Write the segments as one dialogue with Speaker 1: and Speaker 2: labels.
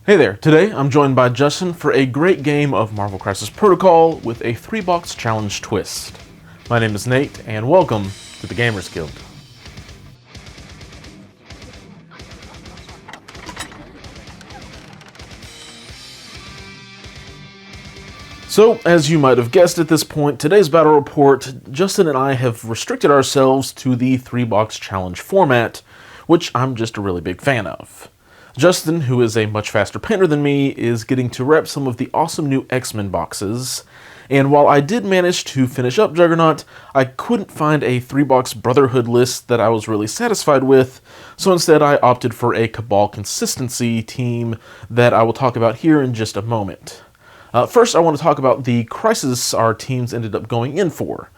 Speaker 1: Hey there, today I'm joined by Justin for a great game of Marvel Crisis Protocol with a 3-box challenge twist. My name is Nate, and welcome to the Gamers Guild. So, as you might have guessed at this point, today's battle report, Justin and I have restricted ourselves to the 3-box challenge format, which I'm just a really big fan of. Justin, who is a much faster painter than me, is getting to rep some of the awesome new X-Men boxes, and while I did manage to finish up Juggernaut, I couldn't find a 3-box Brotherhood list that I was really satisfied with, so instead I opted for a Cabal consistency team that I will talk about here in just a moment. First, I want to talk about the crisis our teams ended up going in for.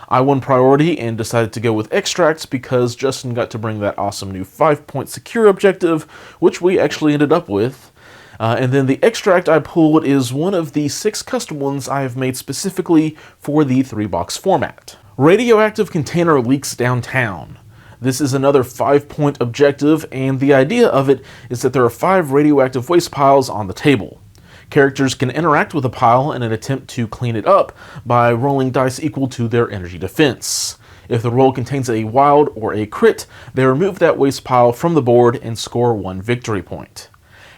Speaker 1: I won priority and decided to go with extracts because Justin got to bring that awesome new 5-point secure objective, which we actually ended up with. And then the extract I pulled is one of the 6 custom ones I have made specifically for the 3-box format. Radioactive container leaks downtown. This is another 5-point objective, and the idea of it is that there are 5 radioactive waste piles on the table. Characters can interact with a pile in an attempt to clean it up by rolling dice equal to their energy defense. If the roll contains a wild or a crit, they remove that waste pile from the board and score 1 victory point.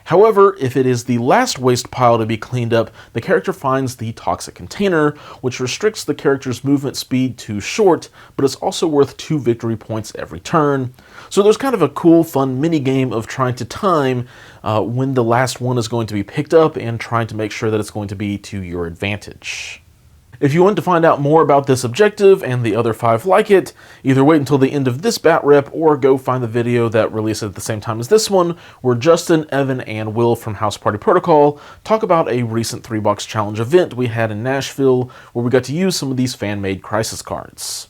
Speaker 1: However, if it is the last waste pile to be cleaned up, the character finds the toxic container, which restricts the character's movement speed to short, but is also worth 2 victory points every turn. So there's kind of a cool, fun mini-game of trying to time when the last one is going to be picked up and trying to make sure that it's going to be to your advantage. If you want to find out more about this objective and the other 5 like it, either wait until the end of this bat rep or go find the video that released at the same time as this one, where Justin, Evan, and Will from House Party Protocol talk about a recent 3-box challenge event we had in Nashville where we got to use some of these fan-made crisis cards.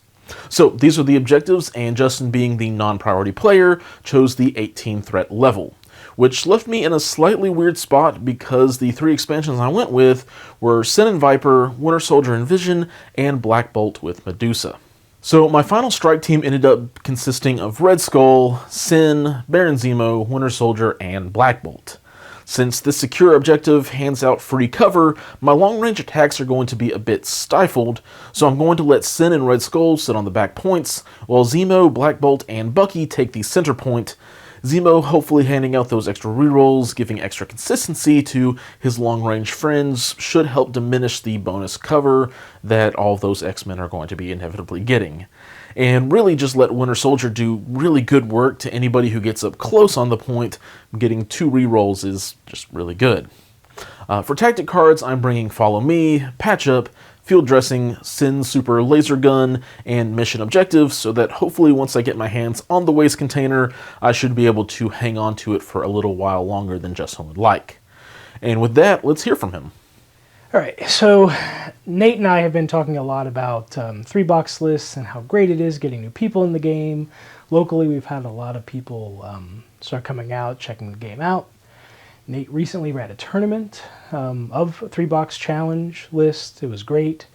Speaker 1: So these are the objectives, and Justin, being the non-priority player, chose the 18 threat level, which left me in a slightly weird spot because the 3 expansions I went with were Sin and Viper, Winter Soldier and Vision, and Black Bolt with Medusa. So my final strike team ended up consisting of Red Skull, Sin, Baron Zemo, Winter Soldier, and Black Bolt. Since this secure objective hands out free cover, my long-range attacks are going to be a bit stifled, so I'm going to let Sin and Red Skull sit on the back points, while Zemo, Black Bolt, and Bucky take the center point. Zemo hopefully handing out those extra rerolls, giving extra consistency to his long-range friends, should help diminish the bonus cover that all of those X-Men are going to be inevitably getting. And really just let Winter Soldier do really good work to anybody who gets up close on the point. Getting 2 rerolls is just really good. For tactic cards, I'm bringing Follow Me, Patch Up, Field Dressing, Sin Super Laser Gun, and Mission Objectives, so that hopefully once I get my hands on the waste container, I should be able to hang on to it for a little while longer than Justin would like. And with that, let's hear from him.
Speaker 2: All right, so Nate and I have been talking a lot about 3-box lists and how great it is getting new people in the game. Locally, we've had a lot of people start coming out, checking the game out. Nate recently ran a tournament of a 3-box challenge list. It was great.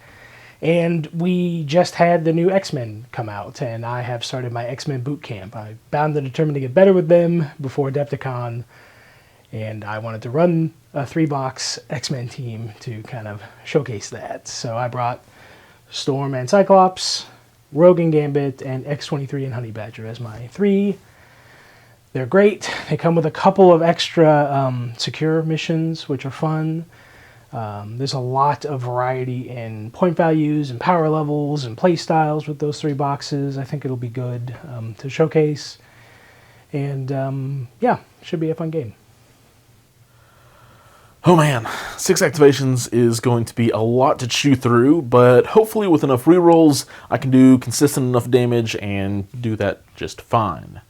Speaker 2: And we just had the new X-Men come out, and I have started my X-Men boot camp. I bound and determined to get better with them before Adepticon, and I wanted to run a 3-box X-Men team to kind of showcase that. So I brought Storm and Cyclops, Rogue and Gambit, and X-23 and Honey Badger as my 3. They're great. They come with a couple of extra secure missions, which are fun. There's a lot of variety in point values and power levels and play styles with those 3 boxes. I think it'll be good to showcase. And yeah, should be a fun game.
Speaker 1: Oh man, 6 activations is going to be a lot to chew through, but hopefully with enough rerolls, I can do consistent enough damage and do that just fine.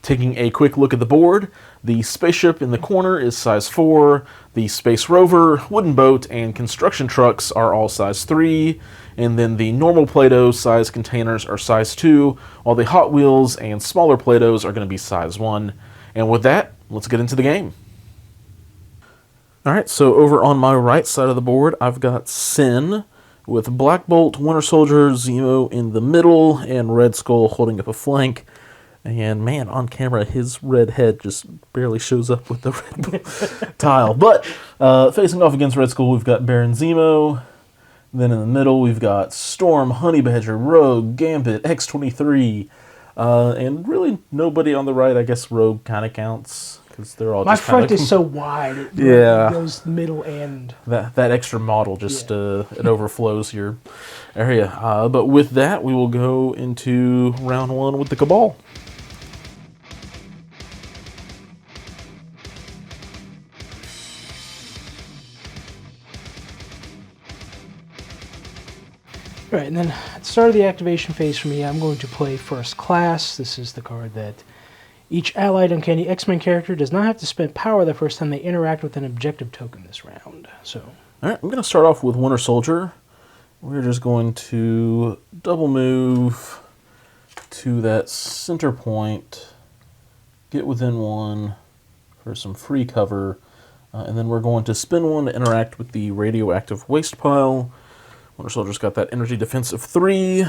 Speaker 1: Taking a quick look at the board, the spaceship in the corner is size 4, the space rover, wooden boat, and construction trucks are all size 3, and then the normal Play-Doh size containers are size 2, while the Hot Wheels and smaller Play-Dohs are going to be size 1. And with that, let's get into the game. Alright, so over on my right side of the board, I've got Sin, with Black Bolt, Winter Soldier, Zemo in the middle, and Red Skull holding up a flank. And man, on camera, his red head just barely shows up with the red tile. But facing off against Red Skull, we've got Baron Zemo. Then in the middle, we've got Storm, Honey Badger, Rogue, Gambit, X-23. And really nobody on the right. I guess Rogue kind of counts because they're all
Speaker 2: My
Speaker 1: just
Speaker 2: front
Speaker 1: kinda
Speaker 2: is so wide. It
Speaker 1: Yeah.
Speaker 2: goes middle and...
Speaker 1: that extra model just it overflows your area. But with that, we will go into round one with the Cabal.
Speaker 2: Right, and then at the start of the activation phase for me, I'm going to play First Class. This is the card that each allied Uncanny X-Men character does not have to spend power the first time they interact with an objective token this round. So,
Speaker 1: All right, I'm going to start off with Winter Soldier. We're just going to double move to that center point, get within one for some free cover, and then we're going to spin one to interact with the radioactive waste pile. Winter Soldier's got that energy defense of 3,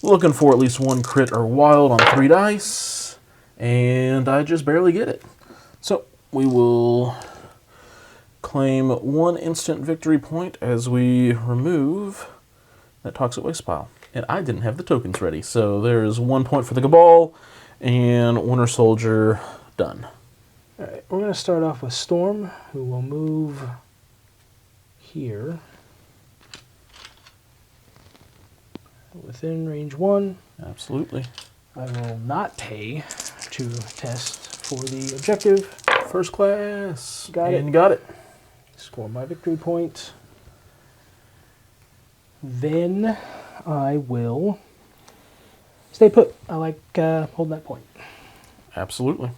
Speaker 1: looking for at least 1 crit or wild on 3 dice, and I just barely get it. So we will claim 1 instant victory point as we remove that toxic waste pile. And I didn't have the tokens ready, so there's 1 point for the Cabal, and Winter Soldier done.
Speaker 2: all right, we're going to start off with Storm, who will move here. Within range 1.
Speaker 1: Absolutely.
Speaker 2: I will not pay to test for the objective.
Speaker 1: First class.
Speaker 2: Got it.
Speaker 1: And got it.
Speaker 2: Score my victory point. Then I will stay put. I like holding that point.
Speaker 1: Absolutely.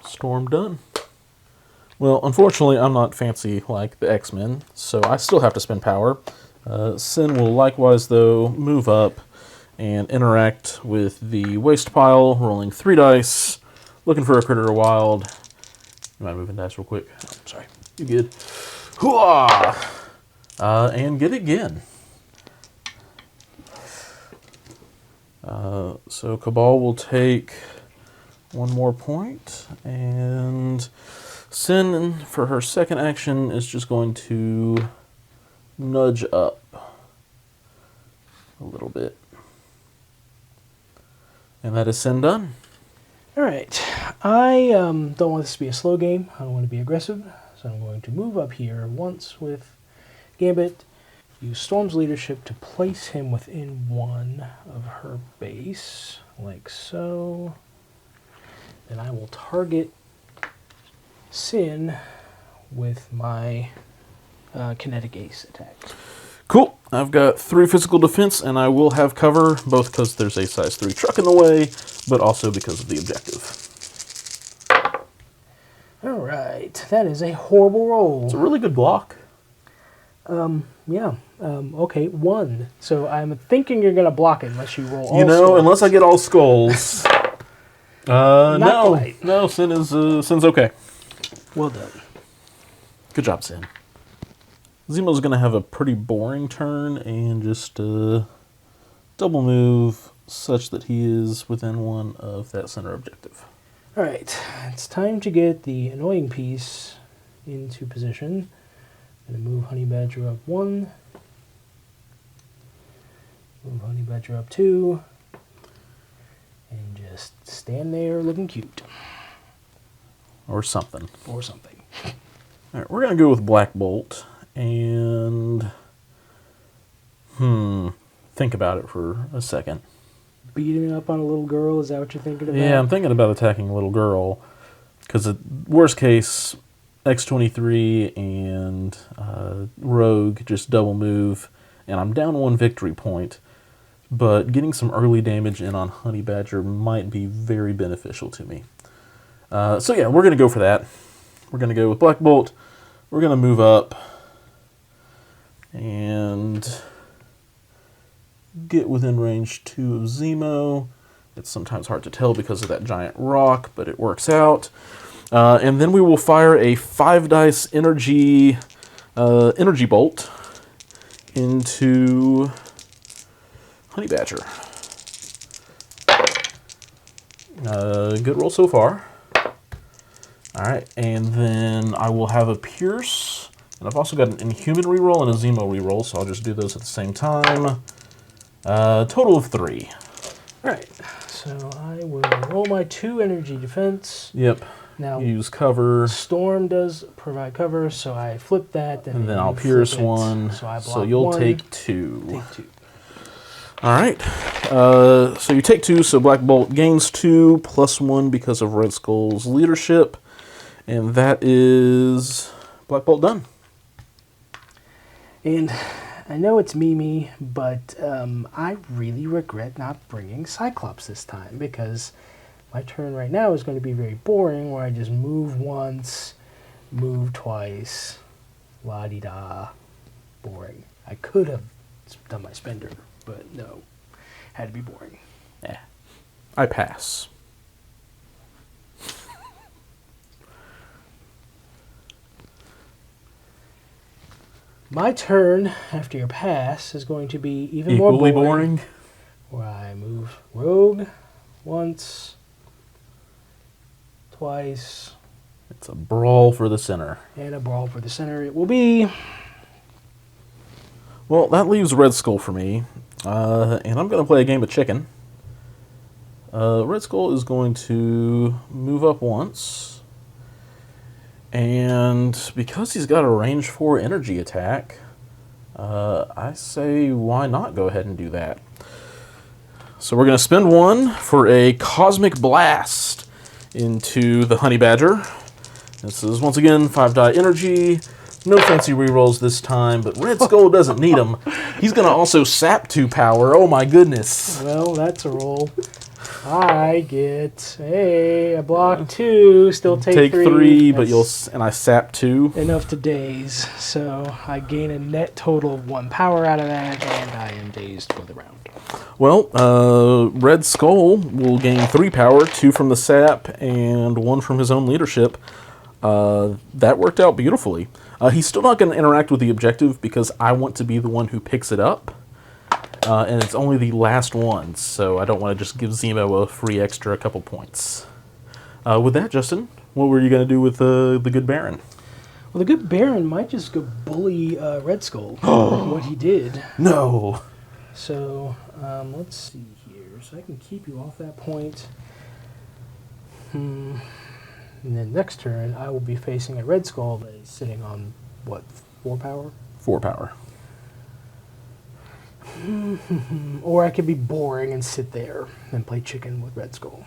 Speaker 1: Storm done. Well, unfortunately, I'm not fancy like the X-Men, so I still have to spend power. Sin will likewise, though, move up and interact with the waste pile, rolling 3 dice, looking for a critter or wild. You mind moving dice real quick? Oh, sorry. You good. Hooah! And get again. So Cabal will take 1 more point, and Sin, for her second action, is just going to nudge up a little bit. And that is Sin done.
Speaker 2: All right. I don't want this to be a slow game. I don't want to be aggressive. So I'm going to move up here once with Gambit. Use Storm's leadership to place him within 1 of her base, like so. Then I will target Sin with my kinetic ace attack.
Speaker 1: Cool. I've got 3 physical defense, and I will have cover, both because there's a size 3 truck in the way, but also because of the objective.
Speaker 2: All right. That is a horrible roll.
Speaker 1: It's a really good block.
Speaker 2: Yeah. Okay, 1. So I'm thinking you're going to block it unless you roll all
Speaker 1: You unless I get all skulls. No.
Speaker 2: quite.
Speaker 1: No, Sin's okay.
Speaker 2: Well done.
Speaker 1: Good job, Sin. Zemo's going to have a pretty boring turn and just double move such that he is within 1 of that center objective.
Speaker 2: All right. It's time to get the annoying piece into position. I'm going to move Honey Badger up 1. Move Honey Badger up 2. And just stand there looking cute.
Speaker 1: Or something.
Speaker 2: Or something.
Speaker 1: All right, we're going to go with Black Bolt and think about it for a second.
Speaker 2: Beating up on a little girl, is that what you're thinking about?
Speaker 1: Yeah, I'm thinking about attacking a little girl because worst case, X-23 and Rogue just double move, and I'm down 1 victory point, but getting some early damage in on Honey Badger might be very beneficial to me. So yeah, we're going to go for that. We're going to go with Black Bolt. We're going to move up and get within range 2 of Zemo. It's sometimes hard to tell because of that giant rock, but it works out. And then we will fire a 5 dice energy bolt into Honey Badger. Good roll so far. All right, and then I will have a Pierce, and I've also got an Inhuman reroll and a Zemo reroll, so I'll just do those at the same time. Total of 3.
Speaker 2: All right, so I will roll my 2 energy defense.
Speaker 1: Yep.
Speaker 2: Now
Speaker 1: use cover.
Speaker 2: Storm does provide cover, so I flip that.
Speaker 1: And then I'll Pierce 1, so you'll take 2.
Speaker 2: Take 2.
Speaker 1: All right. So you take 2, so Black Bolt gains 2, plus 1 because of Red Skull's leadership. And that is Black Bolt done.
Speaker 2: And I know it's Mimi, but I really regret not bringing Cyclops this time, because my turn right now is going to be very boring, where I just move once, move twice, la-di-da, boring. I could have done my spender, but no, had to be boring.
Speaker 1: Yeah. I pass.
Speaker 2: My turn after your pass is going to be even
Speaker 1: Equally
Speaker 2: more boring.
Speaker 1: boring.
Speaker 2: Where I move Rogue once, twice,
Speaker 1: It's a brawl for the center.
Speaker 2: and a brawl for the center. It will be.
Speaker 1: Well, that leaves Red Skull for me, and I'm going to play a game of chicken. Red Skull is going to move up once, and because he's got a range 4 energy attack, I say why not go ahead and do that. So we're going to spend 1 for a Cosmic Blast into the Honey Badger. This is, once again, 5-die energy. No fancy rerolls this time, but Red Skull doesn't need them. He's going to also sap 2 power. Oh my goodness.
Speaker 2: Well, that's a roll. I get a block 2, still take 3.
Speaker 1: But and I sap 2.
Speaker 2: Enough to daze, so I gain a net total of 1 power out of that, and I am dazed for the round.
Speaker 1: Well, Red Skull will gain 3 power, 2 from the sap, and 1 from his own leadership. That worked out beautifully. He's still not going to interact with the objective because I want to be the one who picks it up. And it's only the last one, so I don't want to just give Zemo a free extra couple points. With that, Justin, what were you going to do with the Good Baron?
Speaker 2: Well, the Good Baron might just go bully Red Skull for what he did.
Speaker 1: No!
Speaker 2: So, let's see here. So I can keep you off that point. And then next turn, I will be facing a Red Skull that is sitting on, what, 4 power?
Speaker 1: 4 power.
Speaker 2: Or I could be boring and sit there and play chicken with Red Skull.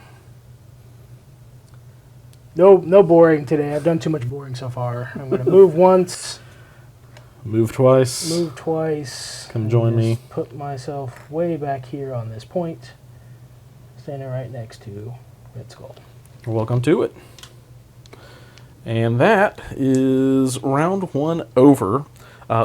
Speaker 2: No boring today. I've done too much boring so far. I'm going to move once.
Speaker 1: Move twice.
Speaker 2: Move twice.
Speaker 1: Come join me.
Speaker 2: Put myself way back here on this point. Standing right next to Red Skull.
Speaker 1: Welcome to it. And that is round 1 over.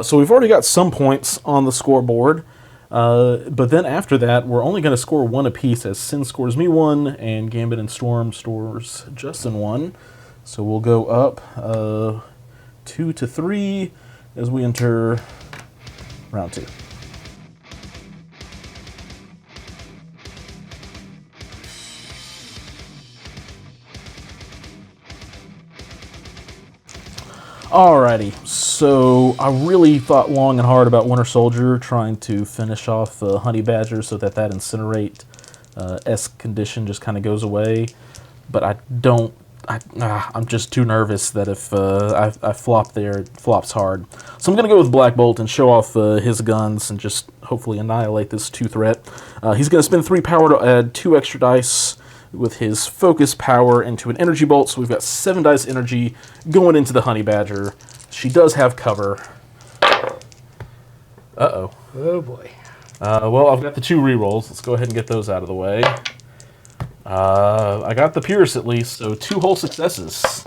Speaker 1: So we've already got some points on the scoreboard. But then after that, we're only going to score 1 apiece, as Sin scores me 1 and Gambit and Storm scores Justin 1. So we'll go up 2 to 3 as we enter round 2. Alrighty, so I really thought long and hard about Winter Soldier, trying to finish off Honey Badger so that Incinerate-esque condition just kind of goes away. But I'm just too nervous that if I flop there, it flops hard. So I'm going to go with Black Bolt and show off his guns and just hopefully annihilate this 2 threat. He's going to spend 3 power to add 2 extra dice with his focus power into an energy bolt. So we've got 7 dice energy going into the Honey Badger. She does have cover. Uh-oh.
Speaker 2: Oh boy.
Speaker 1: Well, I've got the 2 rerolls. Let's go ahead and get those out of the way. I got the Pierce at least, so 2 whole successes.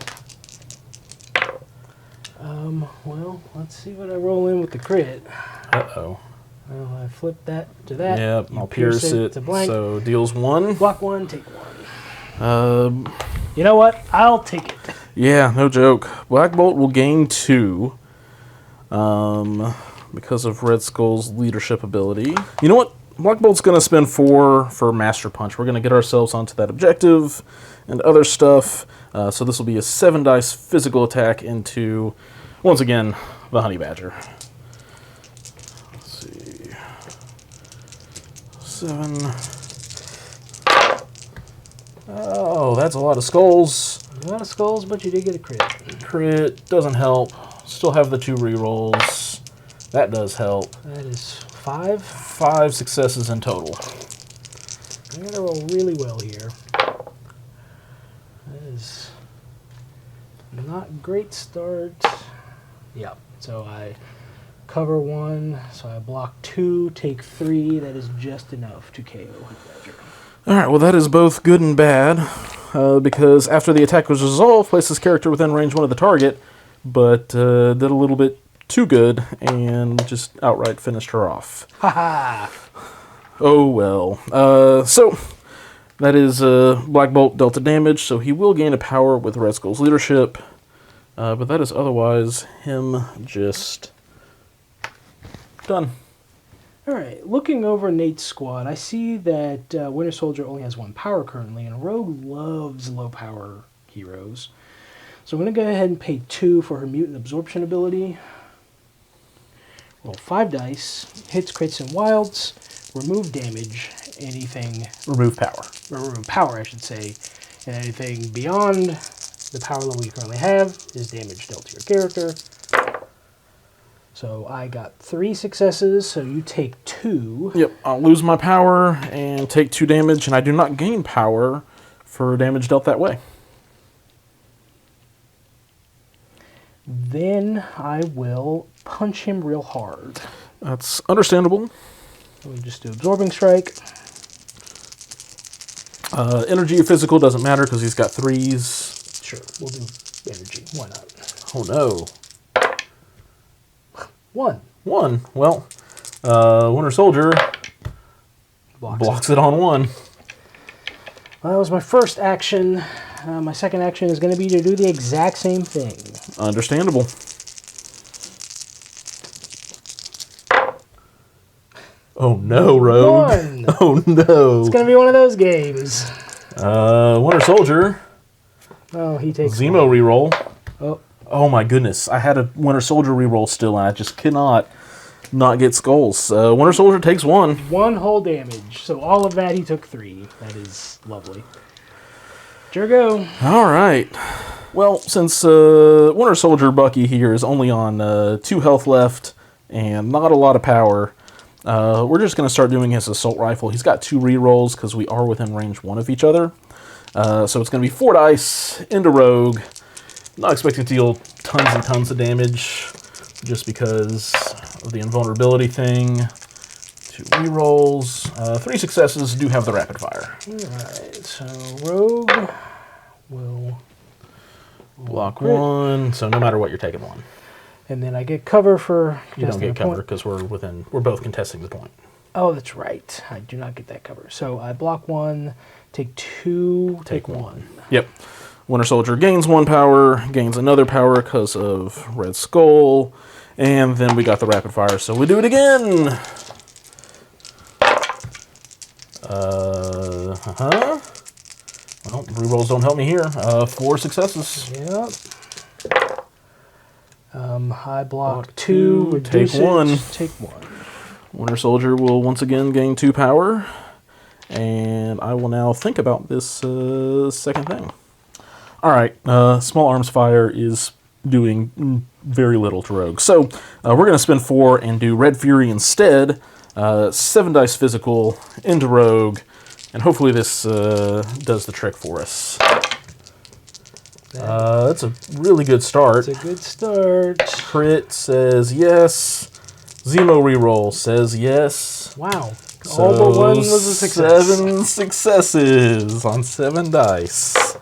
Speaker 2: Well, let's see what I roll in with the crit.
Speaker 1: Uh-oh.
Speaker 2: Well, I flip that to that.
Speaker 1: Yep,
Speaker 2: You
Speaker 1: I'll pierce it,
Speaker 2: to blank.
Speaker 1: so deals 1.
Speaker 2: Block 1, take 1. You know what? I'll take it.
Speaker 1: Yeah, no joke. Black Bolt will gain 2 because of Red Skull's leadership ability. You know what? Black Bolt's going to spend 4 for Master Punch. We're going to get ourselves onto that objective and other stuff. So this will be a 7 dice physical attack into, once again, the Honey Badger. Let's see. 7. Oh, that's a lot of skulls.
Speaker 2: A lot of skulls, but you did get a crit.
Speaker 1: Crit doesn't help. Still have the 2 rerolls. That does help.
Speaker 2: That is 5.
Speaker 1: 5 successes in total.
Speaker 2: I'm going to roll really well here. That is not a great start. Yep. So I cover 1. So I block 2, take 3. That is just enough to KO Honey Badger.
Speaker 1: Alright, well that is both good and bad. Because after the attack was resolved, place this character within range 1 of the target, but did a little bit too good and just outright finished her off.
Speaker 2: Haha!
Speaker 1: Oh well. So, that is Black Bolt dealt damage, so he will gain a power with Red Skull's leadership, but that is otherwise him just done.
Speaker 2: Alright, looking over Nate's squad, I see that Winter Soldier only has 1 power currently, and Rogue loves low power heroes. So I'm going to go ahead and pay 2 for her Mutant Absorption ability. Roll 5 dice, hits, crits, and wilds, remove damage, anything...
Speaker 1: Remove power.
Speaker 2: Or remove power, I should say. And anything beyond the power level you currently have is damage dealt to your character. So I got 3 successes, so you take 2.
Speaker 1: Yep, I'll lose my power and take 2 damage, and I do not gain power for damage dealt that way.
Speaker 2: Then I will punch him real hard.
Speaker 1: That's understandable.
Speaker 2: We'll just do Absorbing Strike.
Speaker 1: Energy or physical doesn't matter because he's got 3s.
Speaker 2: Sure, we'll do energy. Why not?
Speaker 1: Oh no.
Speaker 2: 1.
Speaker 1: 1. Well, Winter Soldier blocks it on 1.
Speaker 2: Well, that was my first action. My second action is going to be to do the exact same thing.
Speaker 1: Understandable. Oh no, Rogue.
Speaker 2: 1.
Speaker 1: Oh no.
Speaker 2: It's going to be one of those games.
Speaker 1: Winter Soldier.
Speaker 2: Oh, he takes
Speaker 1: Zemo
Speaker 2: 1.
Speaker 1: reroll.
Speaker 2: Oh.
Speaker 1: Oh my goodness. I had a Winter Soldier reroll still, and I just cannot not get skulls. Winter Soldier takes 1.
Speaker 2: 1 whole damage. So all of that, he took 3. That is lovely. Go.
Speaker 1: All right. Well, since Winter Soldier Bucky here is only on 2 health left and not a lot of power, we're just going to start doing his assault rifle. He's got 2 rerolls because we are within range 1 of each other. So it's going to be 4 dice into Rogue. Not expecting to deal tons and tons of damage just because of the invulnerability thing. 2 rerolls. 3 successes do have the rapid fire.
Speaker 2: Alright, so Rogue will
Speaker 1: block 1, so no matter what, you're taking 1.
Speaker 2: And then I get cover for
Speaker 1: You don't get
Speaker 2: the
Speaker 1: cover
Speaker 2: point.
Speaker 1: because we're both contesting the point.
Speaker 2: Oh, that's right. I do not get that cover. So I block 1, take 2, take 1.
Speaker 1: Yep. Winter Soldier gains 1 power, gains another power because of Red Skull, and then we got the rapid fire, so we do it again. Well, rerolls don't help me here. 4 successes.
Speaker 2: Yep. I block 2,
Speaker 1: take
Speaker 2: reduce it,
Speaker 1: 1.
Speaker 2: take 1.
Speaker 1: Winter Soldier will once again gain 2 power, and I will now think about this second thing. All right, small arms fire is doing very little to Rogue, so we're going to spend 4 and do Red Fury instead. 7 dice physical into Rogue, and hopefully this does the trick for us. That's a really good start.
Speaker 2: It's a good start.
Speaker 1: Crit says yes. Zemo reroll says yes.
Speaker 2: Wow.
Speaker 1: So
Speaker 2: All but 1 was a success.
Speaker 1: 7 successes on 7 dice.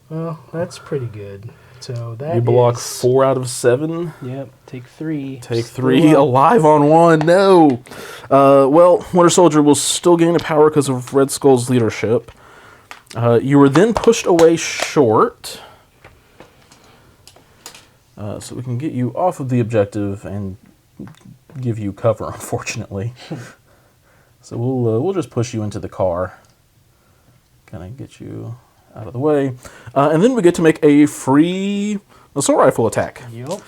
Speaker 2: Well, that's pretty good. So that
Speaker 1: You block
Speaker 2: is,
Speaker 1: 4 out of 7.
Speaker 2: Yep, take 3.
Speaker 1: Take
Speaker 2: Still
Speaker 1: 3.
Speaker 2: up.
Speaker 1: Alive on 1. No. Well, Winter Soldier will still gain a power because of Red Skull's leadership. You were then pushed away short. So we can get you off of the objective and give you cover, unfortunately. So we'll just push you into the car. Kind of get you out of the way. And then we get to make a free assault rifle attack.
Speaker 2: Yep.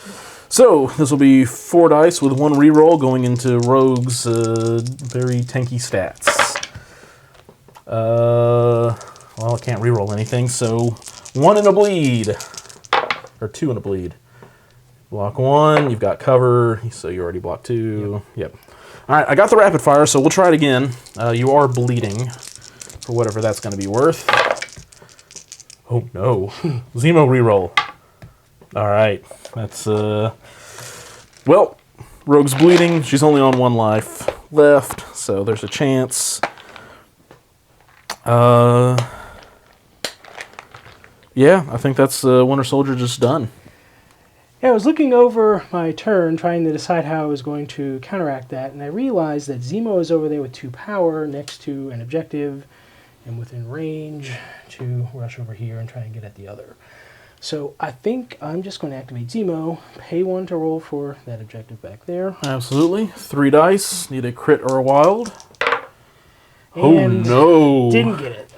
Speaker 1: So this will be 4 dice with 1 reroll going into Rogue's very tanky stats. Well, I can't reroll anything, so 1 in a bleed. Or 2 in a bleed. Block 1, you've got cover, so you already blocked 2. Yep. Alright, I got the rapid fire, so we'll try it again. You are bleeding, for whatever that's going to be worth. Oh no. Zemo reroll. Alright, that's, well, Rogue's bleeding, she's only on 1 life left, so there's a chance. Yeah, I think that's Winter Soldier just done.
Speaker 2: Yeah, I was looking over my turn, trying to decide how I was going to counteract that, and I realized that Zemo is over there with 2 power next to an objective and within range to rush over here and try and get at the other. So I think I'm just going to activate Zemo, pay 1 to roll for that objective back there.
Speaker 1: Absolutely. 3 dice, need a crit or a wild.
Speaker 2: And
Speaker 1: oh no!
Speaker 2: Didn't get it.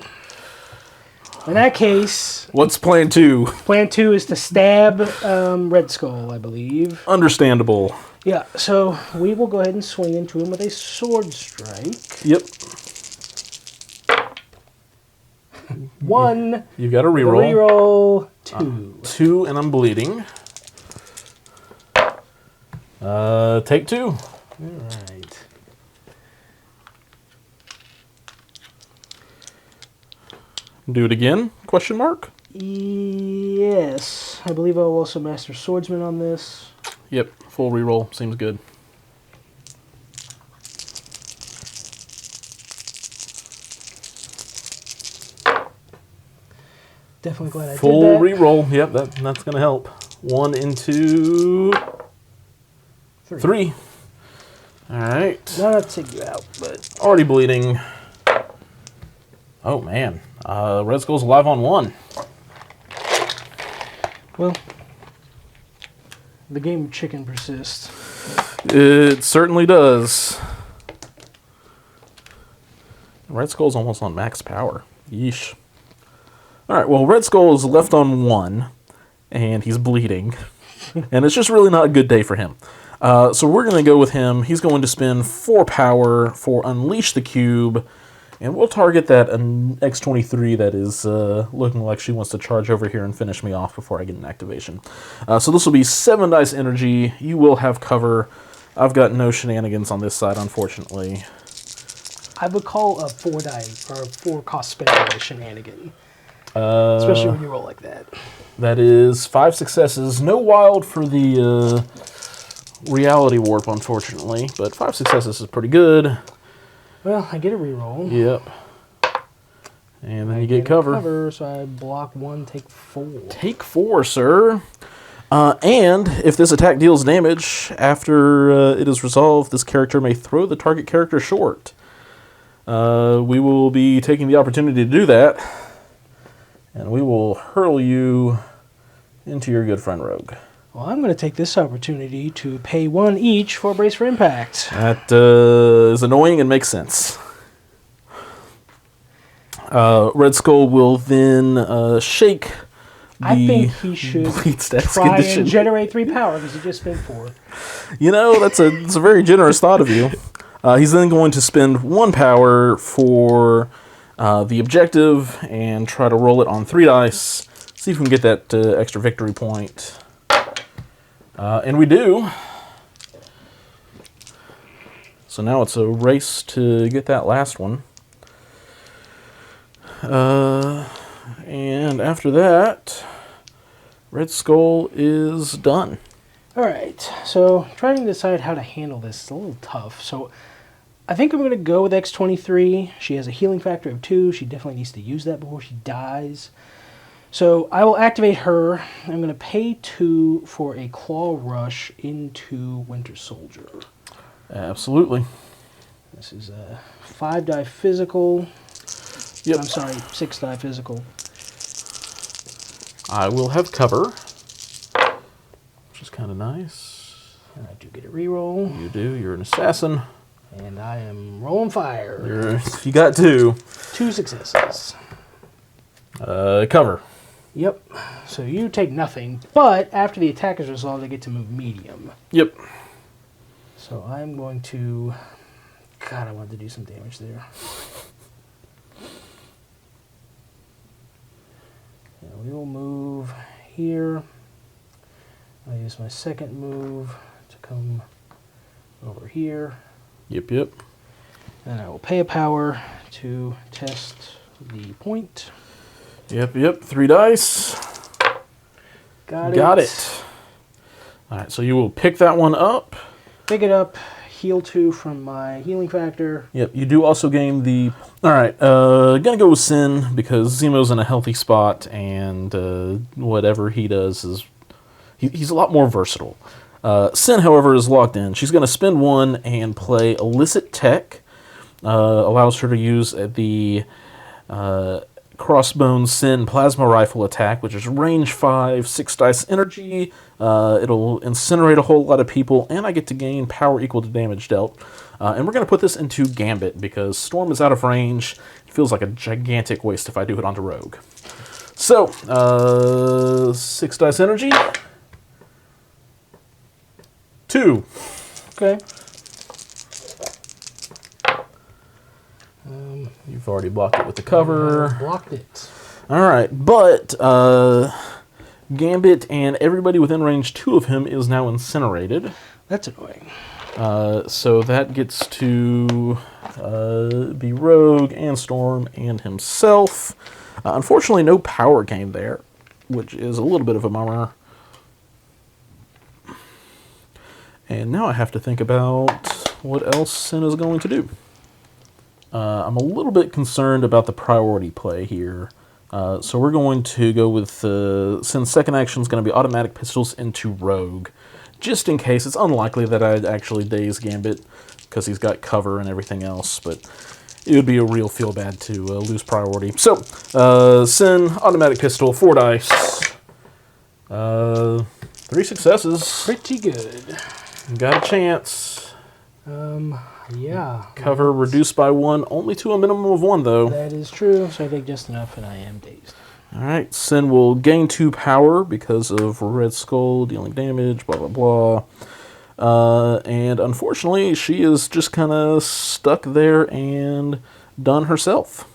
Speaker 2: In that case,
Speaker 1: What's plan 2?
Speaker 2: plan 2 is to stab Red Skull, I believe.
Speaker 1: Understandable.
Speaker 2: Yeah, so we will go ahead and swing into him with a sword strike.
Speaker 1: Yep.
Speaker 2: 1.
Speaker 1: You got a reroll.
Speaker 2: Reroll 2.
Speaker 1: 2, and I'm bleeding. Take 2.
Speaker 2: All right.
Speaker 1: Do it again? Question mark?
Speaker 2: Yes. I believe I'll also master swordsman on this.
Speaker 1: Yep. Full reroll. Seems good.
Speaker 2: Definitely glad I
Speaker 1: Full
Speaker 2: did that.
Speaker 1: reroll. Yep, that's going to help. 1 into 3. All right.
Speaker 2: Not to take you out, but
Speaker 1: Already bleeding. Oh, man. Red Skull's alive on 1.
Speaker 2: well, the game of chicken persists.
Speaker 1: It certainly does. Red Skull's almost on max power. Yeesh. Alright, well, Red Skull is left on 1, and he's bleeding. And it's just really not a good day for him. So we're going to go with him. He's going to spend 4 power for Unleash the Cube, and we'll target that X-23 that is looking like she wants to charge over here and finish me off before I get an activation. So this will be 7 dice energy. You will have cover. I've got no shenanigans on this side, unfortunately.
Speaker 2: I would call a 4 die or a 4 cost spending a shenanigan. Especially when you roll like that.
Speaker 1: That is 5 successes. No wild for the reality warp, unfortunately, but 5 successes is pretty good.
Speaker 2: Well, I get a reroll.
Speaker 1: Yep. And then you get cover.
Speaker 2: So I block 1, take 4.
Speaker 1: Take 4, sir. And if this attack deals damage, after it is resolved, this character may throw the target character short. We will be taking the opportunity to do that. And we will hurl you into your good friend Rogue.
Speaker 2: Well, I'm going to take this opportunity to pay 1 each for a Brace for Impact.
Speaker 1: That is annoying and makes sense. Red Skull will then shake the
Speaker 2: I think he should
Speaker 1: bleed stats
Speaker 2: try
Speaker 1: condition.
Speaker 2: and generate 3 power because he just spent 4.
Speaker 1: You know, that's a very generous thought of you. He's then going to spend 1 power for the objective and try to roll it on 3 dice. See if we can get that extra victory point. And we do. So now it's a race to get that last one. And after that, Red Skull is done.
Speaker 2: Alright, so trying to decide how to handle this is a little tough. So I think I'm going to go with X-23. She has a healing factor of 2. She definitely needs to use that before she dies. So I will activate her. I'm going to pay 2 for a Claw Rush into Winter Soldier.
Speaker 1: Absolutely.
Speaker 2: This is a 5 die physical.
Speaker 1: Yep.
Speaker 2: I'm sorry, 6 die physical.
Speaker 1: I will have cover, which is kind of nice.
Speaker 2: And I do get a reroll.
Speaker 1: You do. You're an assassin.
Speaker 2: And I am rolling fire.
Speaker 1: You got 2.
Speaker 2: 2 successes.
Speaker 1: Cover.
Speaker 2: Yep. So you take nothing, but after the attack is resolved, I get to move medium.
Speaker 1: Yep.
Speaker 2: So I'm going to... God, I wanted to do some damage there. And we will move here. I'll use my second move to come over here.
Speaker 1: Yep.
Speaker 2: And I will pay a power to test the point.
Speaker 1: Yep. 3 dice.
Speaker 2: Got
Speaker 1: it. All right, so you will pick that one up.
Speaker 2: Pick it up. Heal 2 from my healing factor.
Speaker 1: Yep, you do also gain the... All right, gonna go with Sin because Zemo's in a healthy spot, and whatever he does is... He's a lot more versatile. Sin, however, is locked in. She's going to spend 1 and play Illicit Tech. Allows her to use the Crossbone Sin Plasma Rifle attack, which is range 5, 6 dice energy. It'll incinerate a whole lot of people, and I get to gain power equal to damage dealt. And we're going to put this into Gambit because Storm is out of range. It feels like a gigantic waste if I do it onto Rogue. So, 6 dice energy. 2.
Speaker 2: Okay.
Speaker 1: You've already blocked it with the cover.
Speaker 2: Blocked it.
Speaker 1: All right, but Gambit and everybody within range 2 of him is now incinerated.
Speaker 2: That's annoying.
Speaker 1: So that gets to be Rogue and Storm and himself. Unfortunately, no power gain there, which is a little bit of a bummer. And now I have to think about what else Sin is going to do. I'm a little bit concerned about the priority play here. So we're going to go with Sin's second action is going to be automatic pistols into Rogue. Just in case. It's unlikely that I'd actually daze Gambit because he's got cover and everything else. But it would be a real feel bad to lose priority. So, Sin, automatic pistol, 4 dice. 3 successes.
Speaker 2: Pretty good.
Speaker 1: Got a chance.
Speaker 2: Yeah.
Speaker 1: Cover reduced by 1, only to a minimum of 1, though.
Speaker 2: That is true, so I think just enough, and I am dazed.
Speaker 1: All right, Sin will gain 2 power because of Red Skull dealing damage, blah, blah, blah. And unfortunately, she is just kind of stuck there and done herself.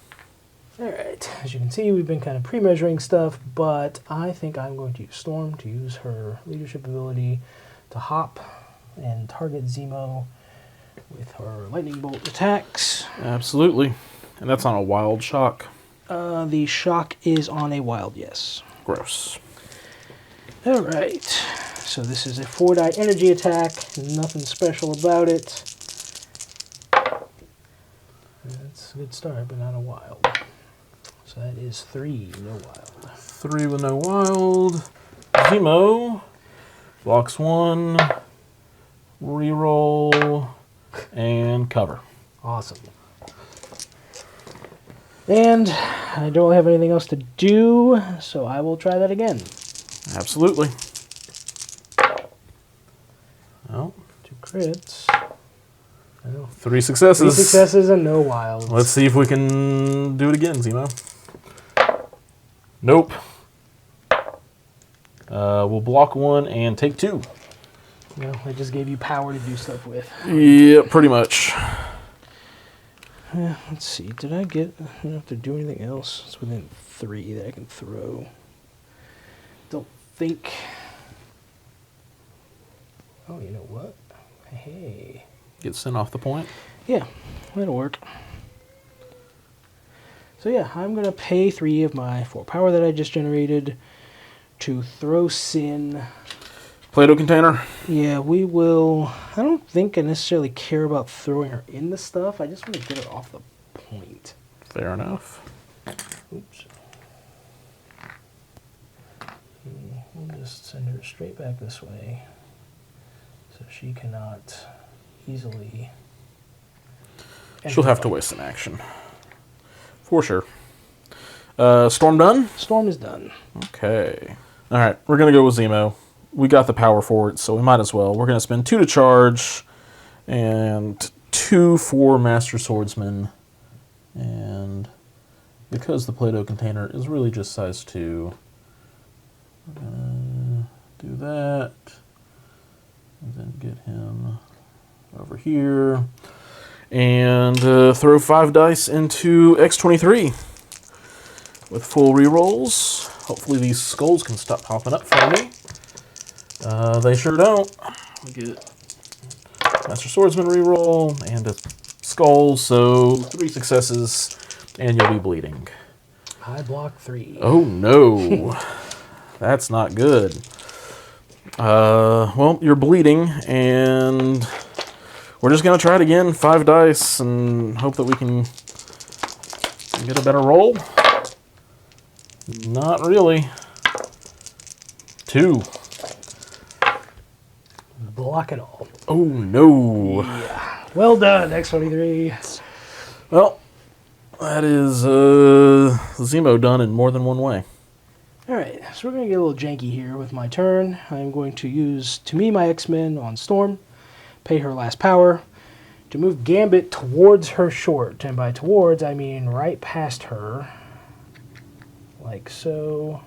Speaker 2: All right, as you can see, we've been kind of pre-measuring stuff, but I think I'm going to use Storm to use her leadership ability to hop and target Zemo with her lightning bolt attacks.
Speaker 1: Absolutely. And that's on a wild shock.
Speaker 2: The shock is on a wild, yes.
Speaker 1: Gross.
Speaker 2: All right. So this is a 4-die energy attack. Nothing special about it. That's a good start, but not a wild. So that is 3, no wild.
Speaker 1: 3 with no wild. Zemo blocks 1, reroll, and cover.
Speaker 2: Awesome. And I don't have anything else to do, so I will try that again.
Speaker 1: Absolutely. Well,
Speaker 2: 2 crits. Oh.
Speaker 1: 3 successes.
Speaker 2: 3 successes and no wilds.
Speaker 1: Let's see if we can do it again, Zemo. Nope. We'll block 1 and take 2.
Speaker 2: No, I just gave you power to do stuff with.
Speaker 1: Yeah, pretty much.
Speaker 2: Let's see. Did I don't have to do anything else? It's within 3 that I can throw. Don't think. Oh, you know what? Hey.
Speaker 1: Get sent off the point.
Speaker 2: Yeah, that'll work. So yeah, I'm going to pay 3 of my 4 power that I just generated to throw Sin.
Speaker 1: Play-Doh container.
Speaker 2: Yeah, we will. I don't think I necessarily care about throwing her in the stuff. I just want to get her off the point.
Speaker 1: Fair enough.
Speaker 2: Oops. We'll just send her straight back this way so she cannot easily.
Speaker 1: She'll have to waste an action. For sure. Storm done?
Speaker 2: Storm is done.
Speaker 1: Okay. All right, we're going to go with Zemo. We got the power for it, so we might as well. We're going to spend 2 to charge and 2 for Master Swordsman, and because the Play-Doh container is really just size 2, we're gonna do that, and then get him over here, and throw 5 dice into X23 with full rerolls. Hopefully these skulls can stop popping up for me. They sure don't. We get Master Swordsman reroll and a skull, so 3 successes, and you'll be bleeding.
Speaker 2: I block 3.
Speaker 1: Oh no, that's not good. Well, you're bleeding, and we're just gonna try it again. 5 dice, and hope that we can get a better roll. Not really. 2.
Speaker 2: Block it all.
Speaker 1: Oh no.
Speaker 2: Yeah. Well done, X23.
Speaker 1: Well, that is Zemo done in more than one way.
Speaker 2: Alright, so we're going to get a little janky here with my turn. I'm going to use To Me My X-Men on Storm, pay her last power, to move Gambit towards her short. And by towards, I mean right past her. Like so.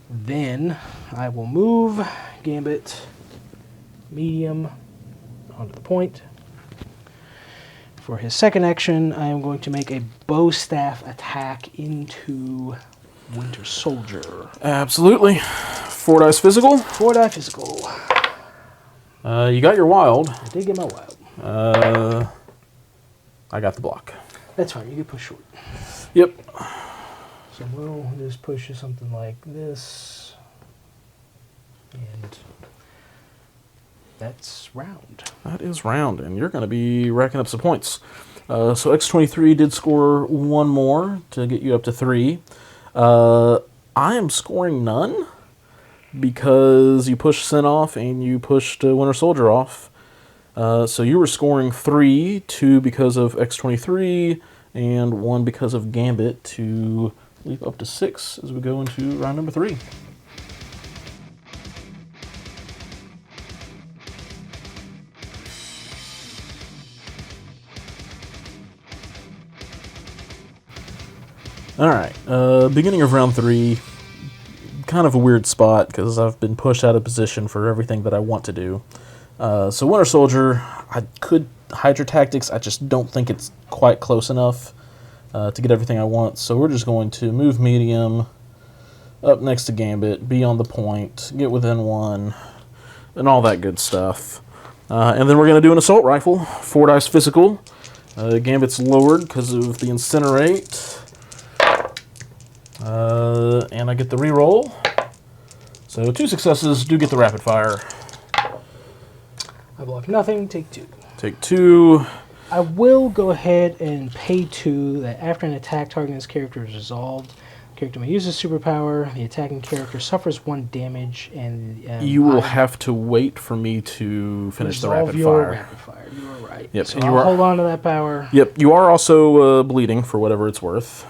Speaker 2: Then I will move Gambit medium onto the point. For his second action, I am going to make a bow staff attack into Winter Soldier.
Speaker 1: Absolutely. 4 dice physical.
Speaker 2: 4 die physical.
Speaker 1: You got your wild.
Speaker 2: I did get my wild.
Speaker 1: I got the block.
Speaker 2: That's fine, you can push short.
Speaker 1: Yep.
Speaker 2: So we'll just push you something like this. And that's round.
Speaker 1: That is round, and you're going to be racking up some points. So X23 did score 1 more to get you up to 3. I am scoring none because you pushed Sin off and you pushed Winter Soldier off. So you were scoring 3, 2 because of X23, and 1 because of Gambit to leap up to 6 as we go into round number 3. Alright, beginning of round 3, kind of a weird spot because I've been pushed out of position for everything that I want to do. So Winter Soldier, I could Hydra Tactics, I just don't think it's quite close enough to get everything I want. So we're just going to move medium up next to Gambit, be on the point, get within 1, and all that good stuff. And then we're going to do an Assault Rifle, 4 dice physical. Gambit's lowered because of the Incinerate. And I get the reroll. So 2 successes, do get the rapid fire.
Speaker 2: I block nothing, take 2.
Speaker 1: Take 2.
Speaker 2: I will go ahead and pay 2 that after an attack targeting this character is resolved, the character may use his superpower, the attacking character suffers 1 damage, and
Speaker 1: you will have to wait for me to finish the rapid fire.
Speaker 2: Rapid fire. You are right.
Speaker 1: Yep.
Speaker 2: So
Speaker 1: And
Speaker 2: I'll hold on to that power.
Speaker 1: Yep, you are also bleeding for whatever it's worth.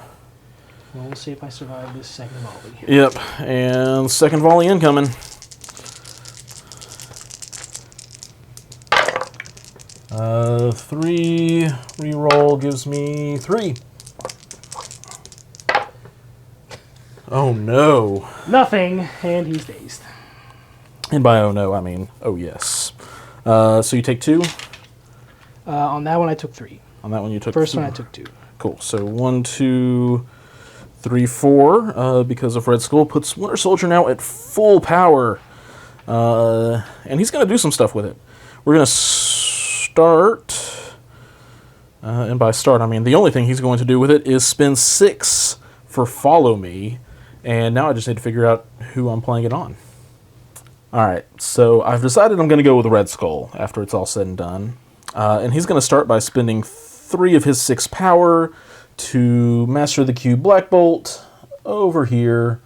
Speaker 2: Well, we'll see if I survive this second volley.
Speaker 1: Yep, and second volley incoming. Three reroll gives me 3. Oh no.
Speaker 2: Nothing, and he's dazed.
Speaker 1: And by oh no, I mean oh yes. So you take 2?
Speaker 2: On that one, I took 3.
Speaker 1: On that one you took
Speaker 2: First
Speaker 1: 2.
Speaker 2: one, I took 2.
Speaker 1: Cool. So 1, 2, 3, 4. Because of Red Skull puts Winter Soldier now at full power. And he's going to do some stuff with it. We're going to start... and by start, I mean the only thing he's going to do with it is spend 6 for Follow Me. And now I just need to figure out who I'm playing it on. Alright, so I've decided I'm going to go with Red Skull after it's all said and done. And he's going to start by spending 3 of his 6 power to master the cube Black Bolt over here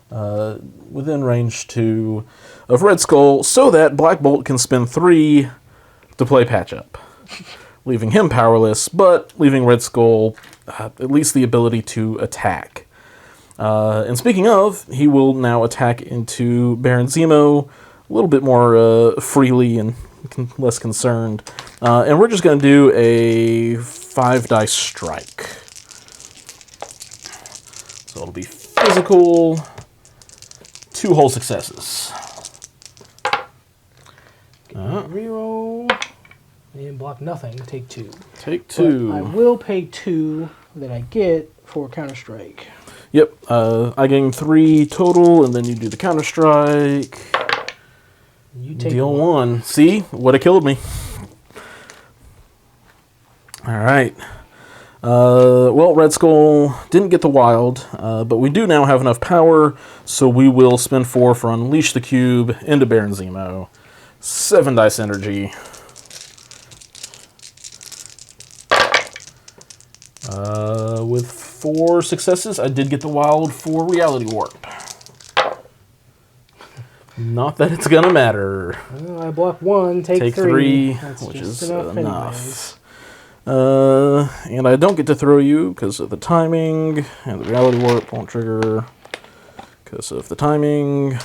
Speaker 1: within range 2 of Red Skull so that Black Bolt can spend 3 to play Patch Up, leaving him powerless, but leaving Red Skull at least the ability to attack. And speaking of, he will now attack into Baron Zemo a little bit more freely and less concerned. And we're just going to do a 5-dice strike. So it'll be physical, 2 whole successes.
Speaker 2: Reroll and block nothing. Take 2.
Speaker 1: Take 2.
Speaker 2: But I will pay 2 that I get for counter strike.
Speaker 1: Yep. I gain 3 total, and then you do the counter strike.
Speaker 2: You take
Speaker 1: Deal 1. See? Would have killed me. All right. Well, Red Skull didn't get the wild, but we do now have enough power, so we will spend 4 for Unleash the Cube into Baron Zemo. 7 dice energy. With 4 successes, I did get the wild for Reality Warp. Not that it's gonna matter.
Speaker 2: Well, I block 1, take 3. That's
Speaker 1: which
Speaker 2: just
Speaker 1: is
Speaker 2: enough.
Speaker 1: And I don't get to throw you because of the timing, and the Reality Warp won't trigger because of the timing.